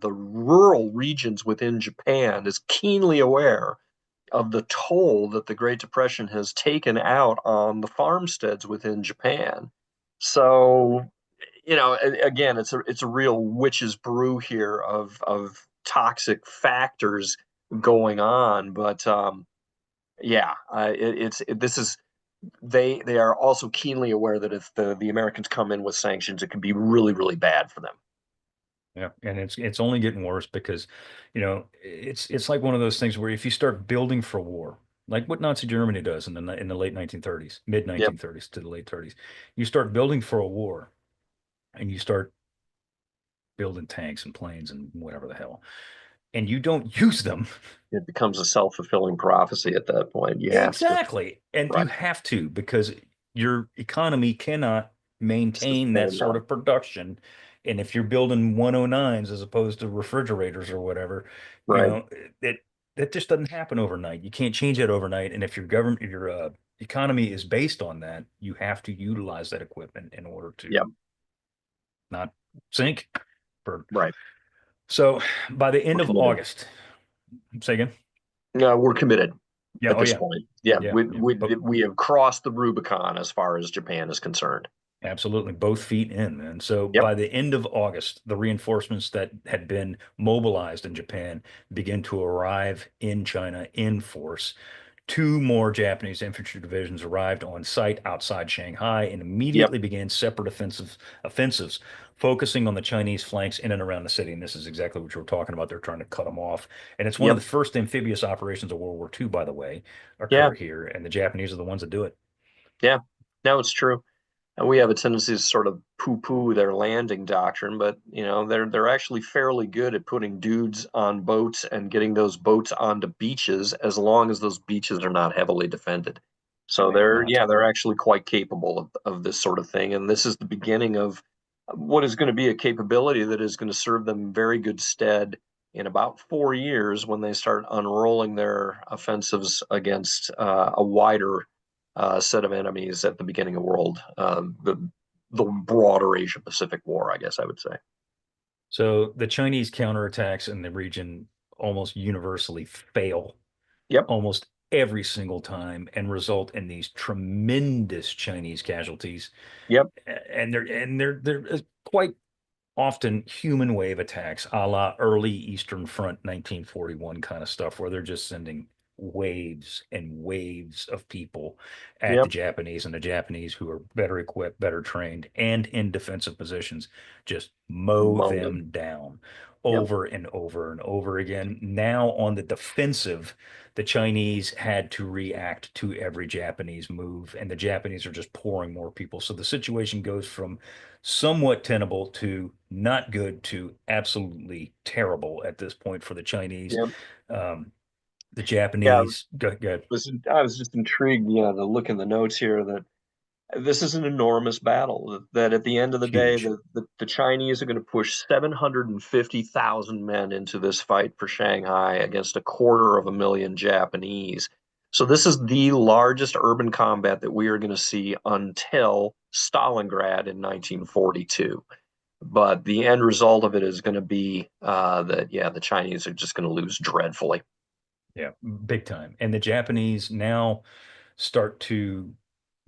the rural regions within Japan, is keenly aware of the toll that the Great Depression has taken out on the farmsteads within Japan. So, again, it's a real witch's brew here of toxic factors going on. But yeah, this is they are also keenly aware that if the Americans come in with sanctions, it can be really, really bad for them. Yeah, and it's only getting worse because, it's like one of those things where if you start building for war, like what Nazi Germany does in the late 1930s, mid Yep. 1930s to the late 30s, you start building for a war, and you start building tanks and planes and whatever the hell, and you don't use them. It becomes a self-fulfilling prophecy at that point. You have to. Exactly. And you Right. have to because your economy cannot maintain that Sustain sort that. of production. And if you're building 109s as opposed to refrigerators or whatever, you Right. know, it that just doesn't happen overnight. You can't change that overnight. And if your economy is based on that, you have to utilize that equipment in order Yep. to not sink. For Right. so by the end We're of committed. August, say again. No, we're committed Yeah, at oh this yeah. point. Yeah, Yeah, we, yeah. we But we have crossed the Rubicon as far as Japan is concerned. absolutely, both feet in. And so Yep. by the end of August, the reinforcements that had been mobilized in Japan begin to arrive in China in force. Two more Japanese infantry divisions arrived on site outside Shanghai and Yep. immediately began separate offensives, focusing on the Chinese flanks in and around the city. And this is exactly what you were talking about. They're trying to cut them off. And it's one of Yep. the first amphibious operations of World War II, by the way, Yeah. occur here. And the Japanese are the ones that do it. Yeah. No, it's true. And we have a tendency to sort of poo-poo their landing doctrine, but they're actually fairly good at putting dudes on boats and getting those boats onto beaches as long as those beaches are not heavily defended. So And they are they're not. yeah, they're actually quite capable of this sort of thing. And this is the beginning of what is going to be a capability that is going to serve them very good stead in about 4 years when they start unrolling their offensives against a wider set of enemies at the beginning of the broader Asia Pacific War, I guess I would say. So the Chinese counterattacks in the region almost universally fail Yep. almost every single time and result in these tremendous Chinese casualties. Yep. And they're quite often human wave attacks, a la early Eastern Front 1941 kind of stuff, where they're just sending waves and waves of people at the Yep. Japanese, and the Japanese, who are better equipped, better trained, and in defensive positions, just mow Mow them. them down Yep. over and over and over again. Now on the defensive, the Chinese had to react to every Japanese move, and the Japanese are just pouring more people. So the situation goes from somewhat tenable to not good to absolutely terrible at this point for the Chinese. Yep. Um, the Yeah. Japanese, go. I was just intrigued, to look in the notes here that this is an enormous battle. That at the end of the day, Huge. the Chinese are going to push 750,000 men into this fight for Shanghai against 250,000 Japanese. So this is the largest urban combat that we are going to see until Stalingrad in 1942. But the end result of it is going to be that, yeah, the Chinese are just going to lose dreadfully. Yeah, big time. And the Japanese now start to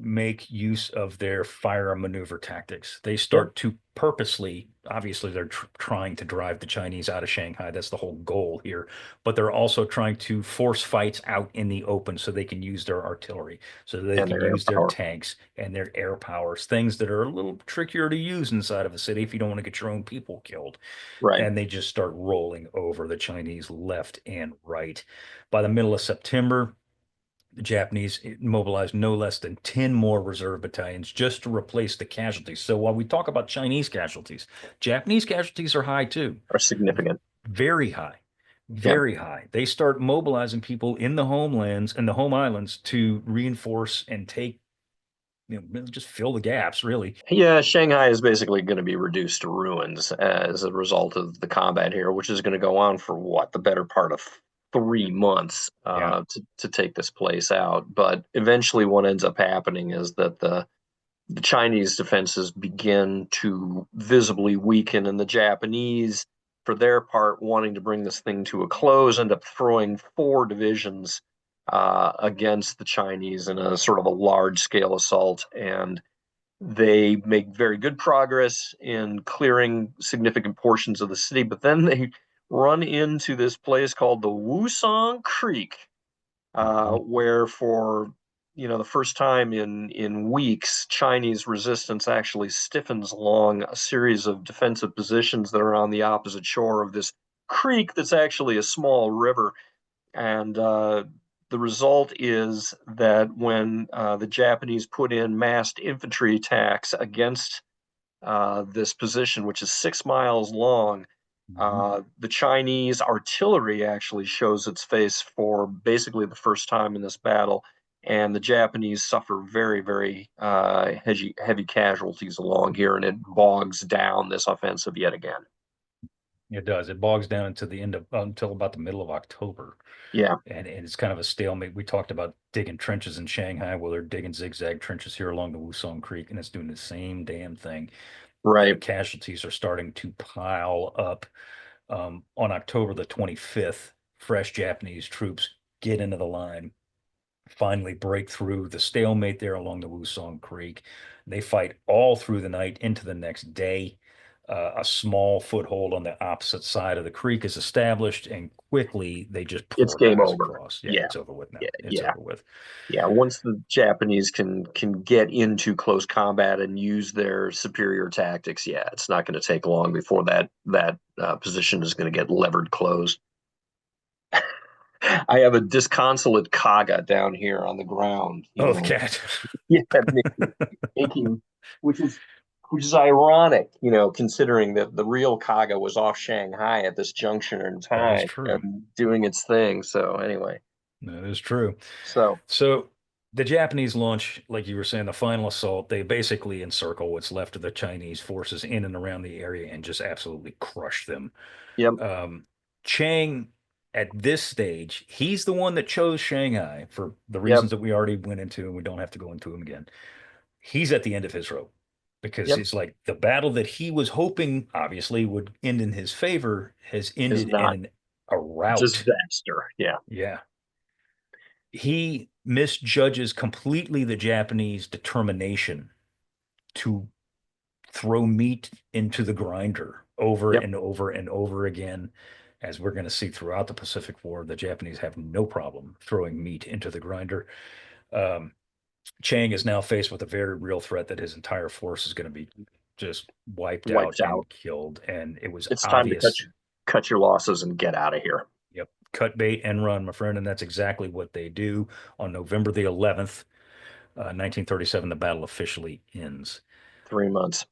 make use of their fire and maneuver tactics. They Yep. start to purposely, obviously, they're trying to drive the Chinese out of Shanghai. That's the whole goal here. But they're also trying to force fights out in the open so they can use their artillery, so they And can their air use their power. tanks and their air powers, things that are a little trickier to use inside of a city if you don't want to get your own people killed. Right. And they just start rolling over the Chinese left and right. By the middle of September, the Japanese mobilized no less than 10 more reserve battalions just to replace the casualties. So while we talk about Chinese casualties, Japanese casualties are high too, Are significant. very high, Yeah. very high. They start mobilizing people in the homelands and the home islands to reinforce and take, just fill the gaps, really. Yeah, Shanghai is basically going to be reduced to ruins as a result of the combat here, which is going to go on for what, the better part of 3 months Yeah. to take this place out. But eventually, what ends up happening is that the Chinese defenses begin to visibly weaken, and the Japanese, for their part, wanting to bring this thing to a close, end up throwing four divisions against the Chinese in a sort of a large scale assault. And they make very good progress in clearing significant portions of the city, but then they run into this place called the Wusong Creek, Mhm. where for the first time in weeks, Chinese resistance actually stiffens along a series of defensive positions that are on the opposite shore of this creek that's actually a small river. And the result is that when the Japanese put in massed infantry attacks against this position, which is 6 miles long, Mhm. the Chinese artillery actually shows its face for basically the first time in this battle. And the Japanese suffer very, very heavy casualties along here, and it bogs down this offensive yet again. It does. It bogs down into the end of until about the middle of October. Yeah, And it's kind of a stalemate. We talked about digging trenches in Shanghai. Well, they're digging zigzag trenches here along the Wusong Creek, and it's doing the same damn thing. The right. casualties are starting to pile up. On October the 25th, fresh Japanese troops get into the line, finally break through the stalemate there along the Wusong Creek. They fight all through the night into the next day. A small foothold on the opposite side of the creek is established, and quickly they just It's pour game guys over. across. Yeah, Yeah, it's over with now. yeah, It's yeah. over with. Yeah, once the Japanese can get into close combat and use their superior tactics, yeah, it's not going to take long before that position is going to get levered close. I have a disconsolate Kaga down here on the ground, Oh, the cat. yeah, making, which is ironic, considering that the real Kaga was off Shanghai at this juncture in That is time true. and doing its thing. So anyway, That is true. so So the Japanese launch, like you were saying, the final assault, they basically encircle what's left of the Chinese forces in and around the area and just absolutely crush them. yep, Um, Chiang, at this stage, he's the one that chose Shanghai for the yep, reasons that we already went into, and we don't have to go into them again. He's at the end of his rope because yep, it's like the battle that he was hoping, obviously, would end in his favor has is ended not a rout. disaster. Yeah. Yeah. He misjudges completely the Japanese determination to throw meat into the grinder over Yep. and over and over again. As we're going to see throughout the Pacific War, the Japanese have no problem throwing meat into the grinder. Um, Chiang is now faced with a very real threat that his entire force is going to be just wiped out Wiped out. and killed. And it was It's time to obvious. cut your losses and get out of here. Yep. Cut bait and run, my friend. And that's exactly what they do. On November the 11th, 1937, the battle officially ends. 3 months.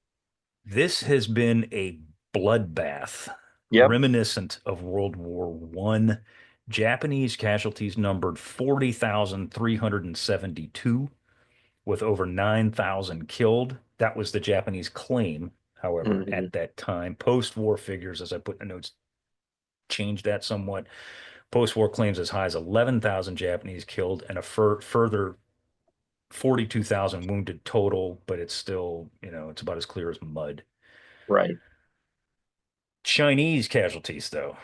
This has been a bloodbath Yep. reminiscent of World War One. Japanese casualties numbered 40,372, with over 9,000 killed. That was the Japanese claim, however, Hmm. at that time. Post-war figures, as I put in the notes, changed that somewhat. Post-war claims as high as 11,000 Japanese killed and a further 42,000 wounded total, but it's still, it's about as clear as mud. Right. Chinese casualties, though,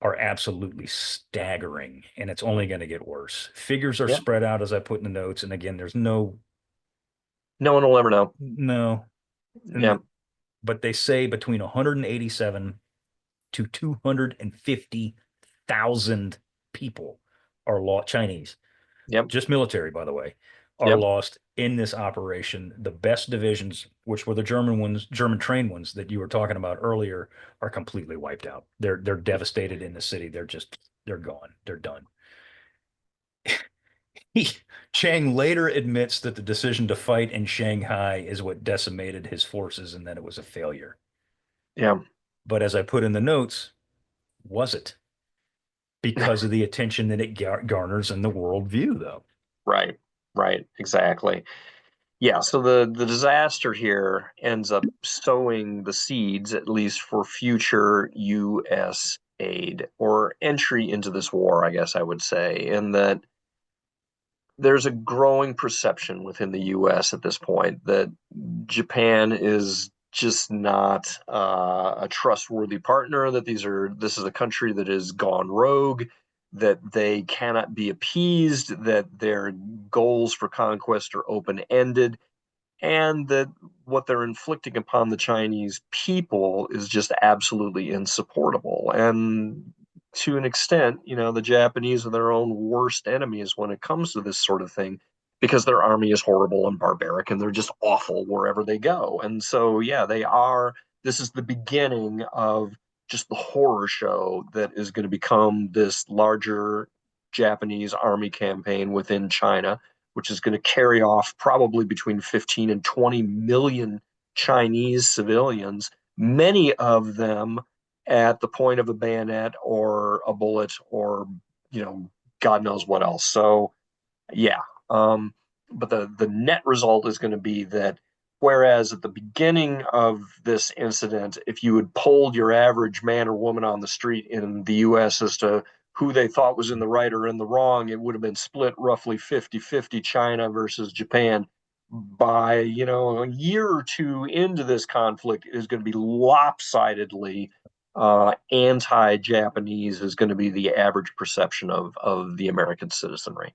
are absolutely staggering, and it's only going to get worse. Figures are Yep. spread out, as I put in the notes, and again, there's no, No one will ever know. no, Yeah. but they say between 187 to 250,000 people are lost, Chinese, Yep. just military, by the way, are Yep. lost in this operation. The best divisions, which were the German ones, German trained ones that you were talking about earlier, are completely wiped out. They're devastated in the city. They're gone. They're done. Chiang later admits that the decision to fight in Shanghai is what decimated his forces and that it was a failure. Yeah. But as I put in the notes, was it? Because of the attention that it garners in the world view, though. Right. Right. Exactly. Yeah. So the disaster here ends up sowing the seeds, at least for future U.S. aid or entry into this war, I guess I would say, in that there's a growing perception within the U.S. at this point that Japan is just not a trustworthy partner. That this is a country that has gone rogue. That they cannot be appeased. That their goals for conquest are open ended, and that what they're inflicting upon the Chinese people is just absolutely insupportable. And to an extent, the Japanese are their own worst enemies when it comes to this sort of thing because their army is horrible and barbaric and they're just awful wherever they go. And so, yeah, they are. This is the beginning of just the horror show that is going to become this larger Japanese army campaign within China, which is going to carry off probably between 15 and 20 million Chinese civilians, many of them at the point of a bayonet or a bullet or, God knows what else. So, yeah. But the net result is going to be that whereas at the beginning of this incident, if you had polled your average man or woman on the street in the US as to who they thought was in the right or in the wrong, it would have been split roughly 50-50 China versus Japan. By, a year or two into this conflict, it is going to be lopsidedly anti-Japanese is going to be the average perception of the American citizenry.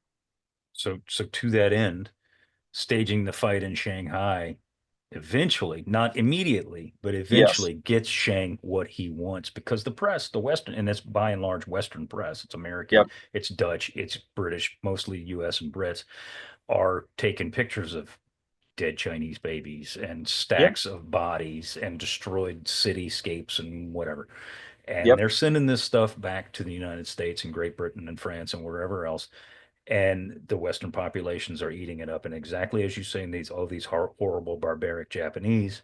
So to that end, staging the fight in Shanghai eventually, not immediately, but Yes. eventually gets Chiang what he wants because the press, the Western, and it's by and large Western press, it's American, Yep. it's Dutch, it's British, mostly US and Brits, are taking pictures of dead Chinese babies and Yep. stacks of bodies and destroyed cityscapes and whatever. And Yep. they're sending this stuff back to the United States and Great Britain and France and wherever else. And the Western populations are eating it up. And exactly as you say, all these horrible, barbaric Japanese,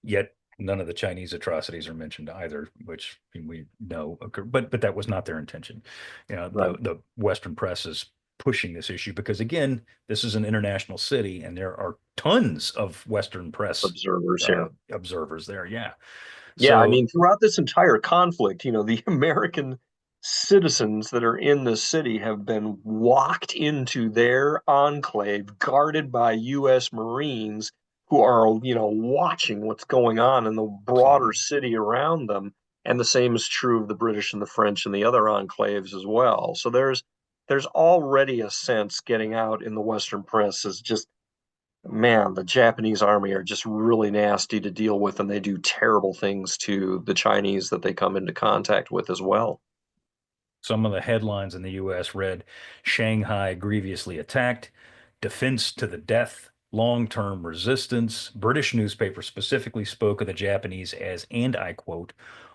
yet none of the Chinese atrocities are mentioned either, which we know occur. But that was not their intention. Right. The Western press is pushing this issue because again, this is an international city, and there are tons of Western press Observers here. observers there. Yeah. Yeah, I So mean, throughout this entire conflict, the American citizens that are in the city have been locked into their enclave, guarded by U.S. Marines who are, watching what's going on in the broader absolutely. city around them. And the same is true of the British and the French and the other enclaves as well. So there's already a sense getting out in the Western press is just Man, the Japanese army are just really nasty to deal with, and they do terrible things to the Chinese that they come into contact with as well. Some of the headlines in the U.S. read Shanghai grievously attacked, defense to the death, long-term resistance. British newspapers specifically spoke of the Japanese as, and I quote,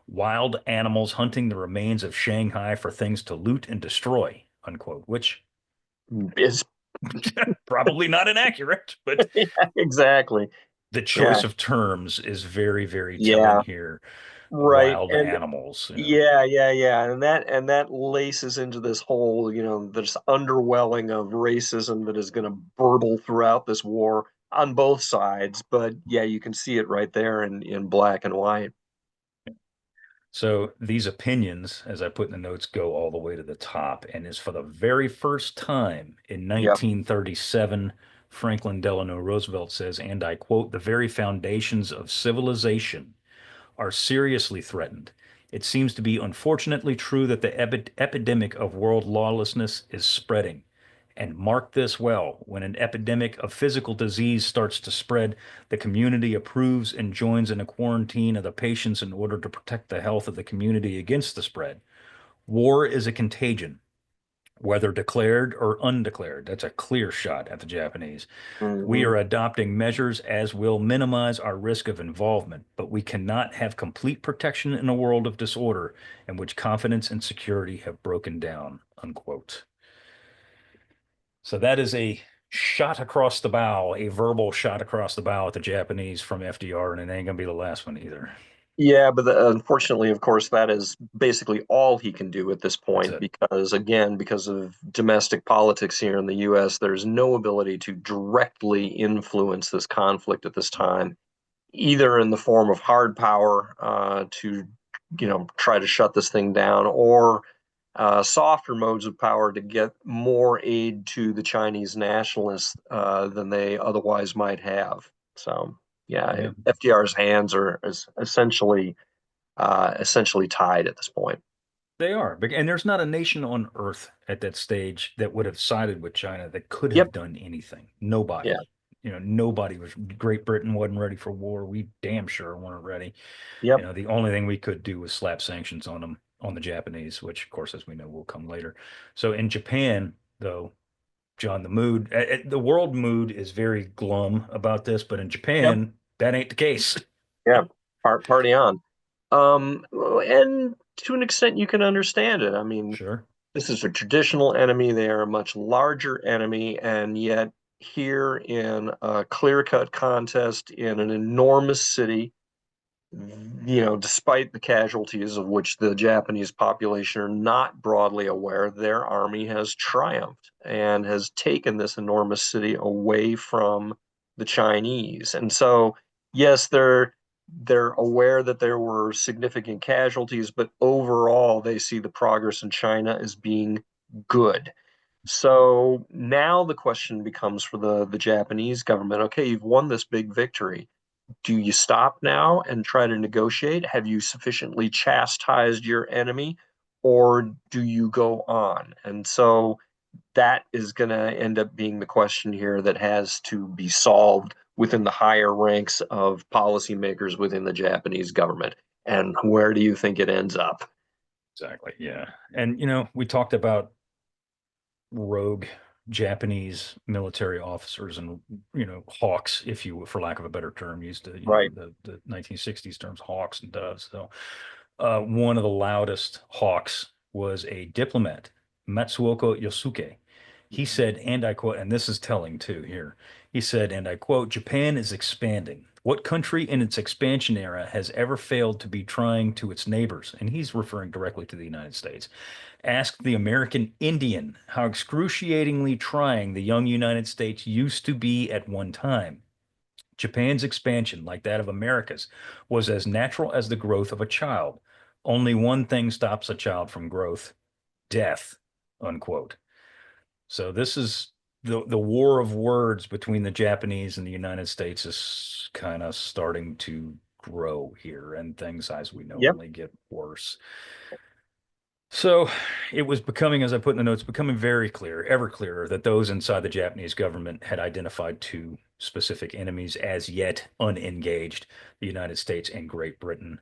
wild animals hunting the remains of Shanghai for things to loot and destroy, unquote, which Is probably not inaccurate, but yeah, exactly. the Yeah, choice of terms is very, very telling yeah, here. right. Wild And animals, yeah. And that laces into this whole, this underwelling of racism that is going to burble throughout this war on both sides. But yeah, you can see it right there in black and white. So these opinions, as I put in the notes, go all the way to the top. And is for the very first time in Yep. 1937, Franklin Delano Roosevelt says, and I quote, the very foundations of civilization are seriously threatened. It seems to be unfortunately true that the epidemic of world lawlessness is spreading. And mark this well, when an epidemic of physical disease starts to spread, the community approves and joins in a quarantine of the patients in order to protect the health of the community against the spread. War is a contagion, whether declared or undeclared. That's a clear shot at the Japanese. We Hmm. are adopting measures as will minimize our risk of involvement, but we cannot have complete protection in a world of disorder in which confidence and security have broken down, unquote. So that is a shot across the bow, a verbal shot across the bow at the Japanese from FDR, and it ain't gonna be the last one either. Yeah, but unfortunately, of course, that is basically all he can do at this That's point it. because, again, because of domestic politics here in the US, there's no ability to directly influence this conflict at this time, either in the form of hard power to, try to shut this thing down, or softer modes of power to get more aid to the Chinese nationalists than they otherwise might have. So, yeah, Yeah, FDR's hands are essentially tied at this point. they are. And there's not a nation on earth at that stage that would have sided with China that could Yep. have done anything. Yeah. Nobody. Nobody was. Great Britain wasn't ready for war. We damn sure weren't ready. Yep. The only thing we could do was slap sanctions on them, on the Japanese, which, of course, as we know, will come later. So in Japan, though, John, the world mood is very glum about this, but in Yep. Japan, that ain't the case. Yeah. Party on. And to an extent, you can understand it. I mean, Sure. this is a traditional enemy. They are a much larger enemy, and yet here in a clear-cut contest in an enormous city, despite the casualties of which the Japanese population are not broadly aware, their army has triumphed and has taken this enormous city away from the Chinese. And so, yes, they're aware that there were significant casualties, but overall they see the progress in China as being good. So now the question becomes for the Japanese government, okay, you've won this big victory. Do you stop now and try to negotiate? Have you sufficiently chastised your enemy, or do you go on? And so that is going to end up being the question here that has to be solved within the higher ranks of policymakers within the Japanese government. And where do you think it ends up? Exactly. Yeah. And, we talked about rogue Japanese military officers and hawks, if you, for lack of a better term, used to Right. the 1960s terms hawks and doves. So one of the loudest hawks was a diplomat, Matsuoka Yosuke. He said, and I quote, and this is telling too here. He said, and I quote, Japan is expanding. What country in its expansion era has ever failed to be trying to its neighbors? And he's referring directly to the United States. Ask the American Indian how excruciatingly trying the young United States used to be at one time. Japan's expansion, like that of America's, was as natural as the growth of a child. Only one thing stops a child from growth: death, unquote. So this is the war of words between the Japanese and the United States is kind of starting to grow here, and things, as we know, Yep. only get worse. So it was becoming, as I put in the notes, becoming very clear, ever clearer, that those inside the Japanese government had identified two specific enemies as yet unengaged, the United States and Great Britain.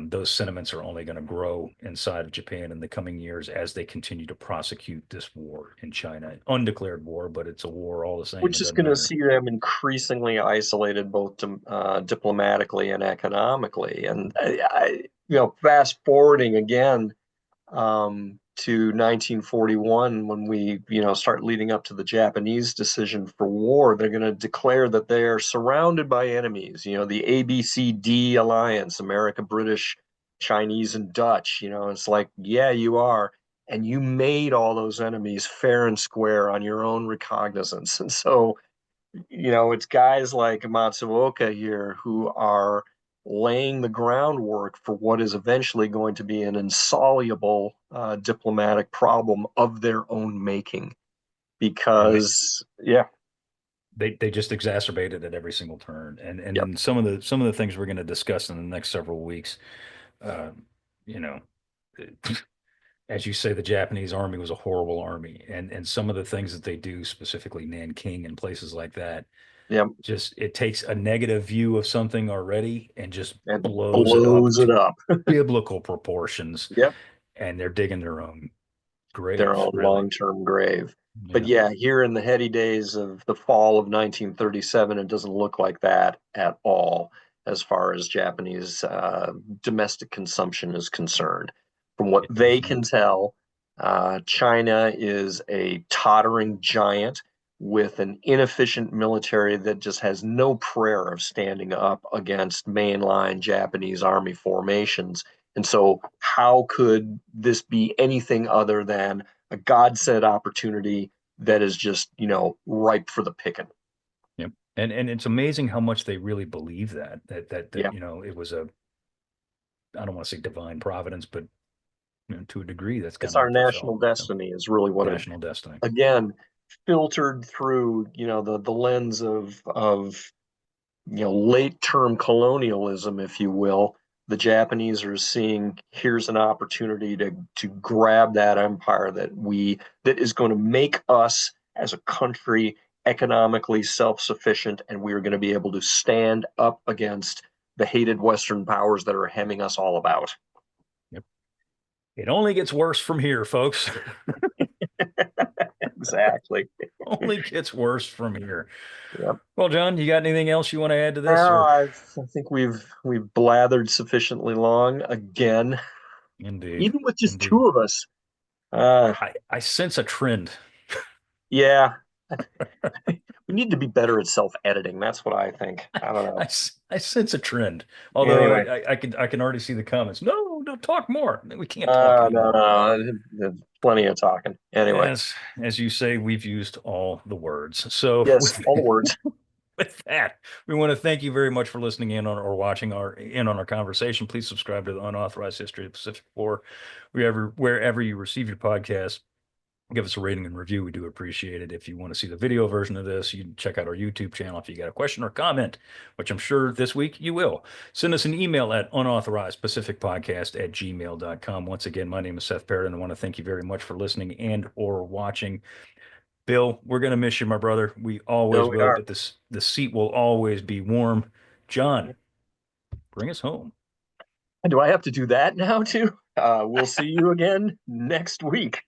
Those sentiments are only going to grow inside of Japan in the coming years as they continue to prosecute this war in China. Undeclared war, but it's a war all the same. Which It is doesn't going to matter. see them increasingly isolated, both diplomatically and economically. And fast forwarding again to 1941, when we, start leading up to the Japanese decision for war, they're going to declare that they are surrounded by enemies. The ABCD alliance, America, British, Chinese, and Dutch. It's like, yeah, you are. And you made all those enemies fair and square on your own recognizance. And so, it's guys like Matsuoka here who are laying the groundwork for what is eventually going to be an insoluble diplomatic problem of their own making. And Because, yeah, they just exacerbated at every single turn. And yep, then some of the things we're going to discuss in the next several weeks, uh, you know, as you say, the Japanese army was a horrible army, and some of the things that they do, specifically Nanking and places like that, yep, just it takes a negative view of something already and just and blows it up blows it to up. biblical proportions, Yep, and they're digging their own their grave, own really. long-term grave. But Yeah. yeah, here in the heady days of the fall of 1937, it doesn't look like that at all as far as Japanese domestic consumption is concerned. From what It does they can not. tell, China is a tottering giant with an inefficient military that just has no prayer of standing up against mainline Japanese army formations. And so, how could this be anything other than a godsend opportunity that is just, ripe for the picking? Yep. And it's amazing how much they really believe that Yeah, it was a, I don't want to say divine providence, but to a degree, that's kind it's of our what they felt. national destiny, is really what it, National destiny. again, filtered through, the lens of late term colonialism, if you will. The Japanese are seeing, here's an opportunity to grab that empire that is going to make us as a country economically self-sufficient, and we are going to be able to stand up against the hated Western powers that are hemming us all about. Yep. It only gets worse from here, folks. Exactly. Only gets worse from here. Yep. Well, John, you got anything else you want to add to this, Well, or I think we've blathered sufficiently long again, indeed, even with just indeed. two of us. Uh, I sense a trend. yeah, we need to be better at self-editing. That's what I think. I don't know. I sense a trend. Although Anyway, I can already see the comments. No, no, talk more. We can't talk no, anymore. no, there's plenty of talking. Anyway, As you say, we've used all the words. So yes, all the words. with that, we want to thank you very much for listening in on or watching our conversation. Please subscribe to the Unauthorized History of the Pacific War, wherever you receive your podcast. Give us a rating and review. We do appreciate it. If you want to see the video version of this, you can check out our YouTube channel. If you got a question or comment, which I'm sure this week you will, send us an email at unauthorizedpacificpodcast@gmail.com. Once again, my name is Seth Paridon. I want to thank you very much for listening and or watching. Bill, we're going to miss you, my brother. We No, always we will, are. but the seat will always be warm. John, bring us home. Do I have to do that now too? We'll see you again next week.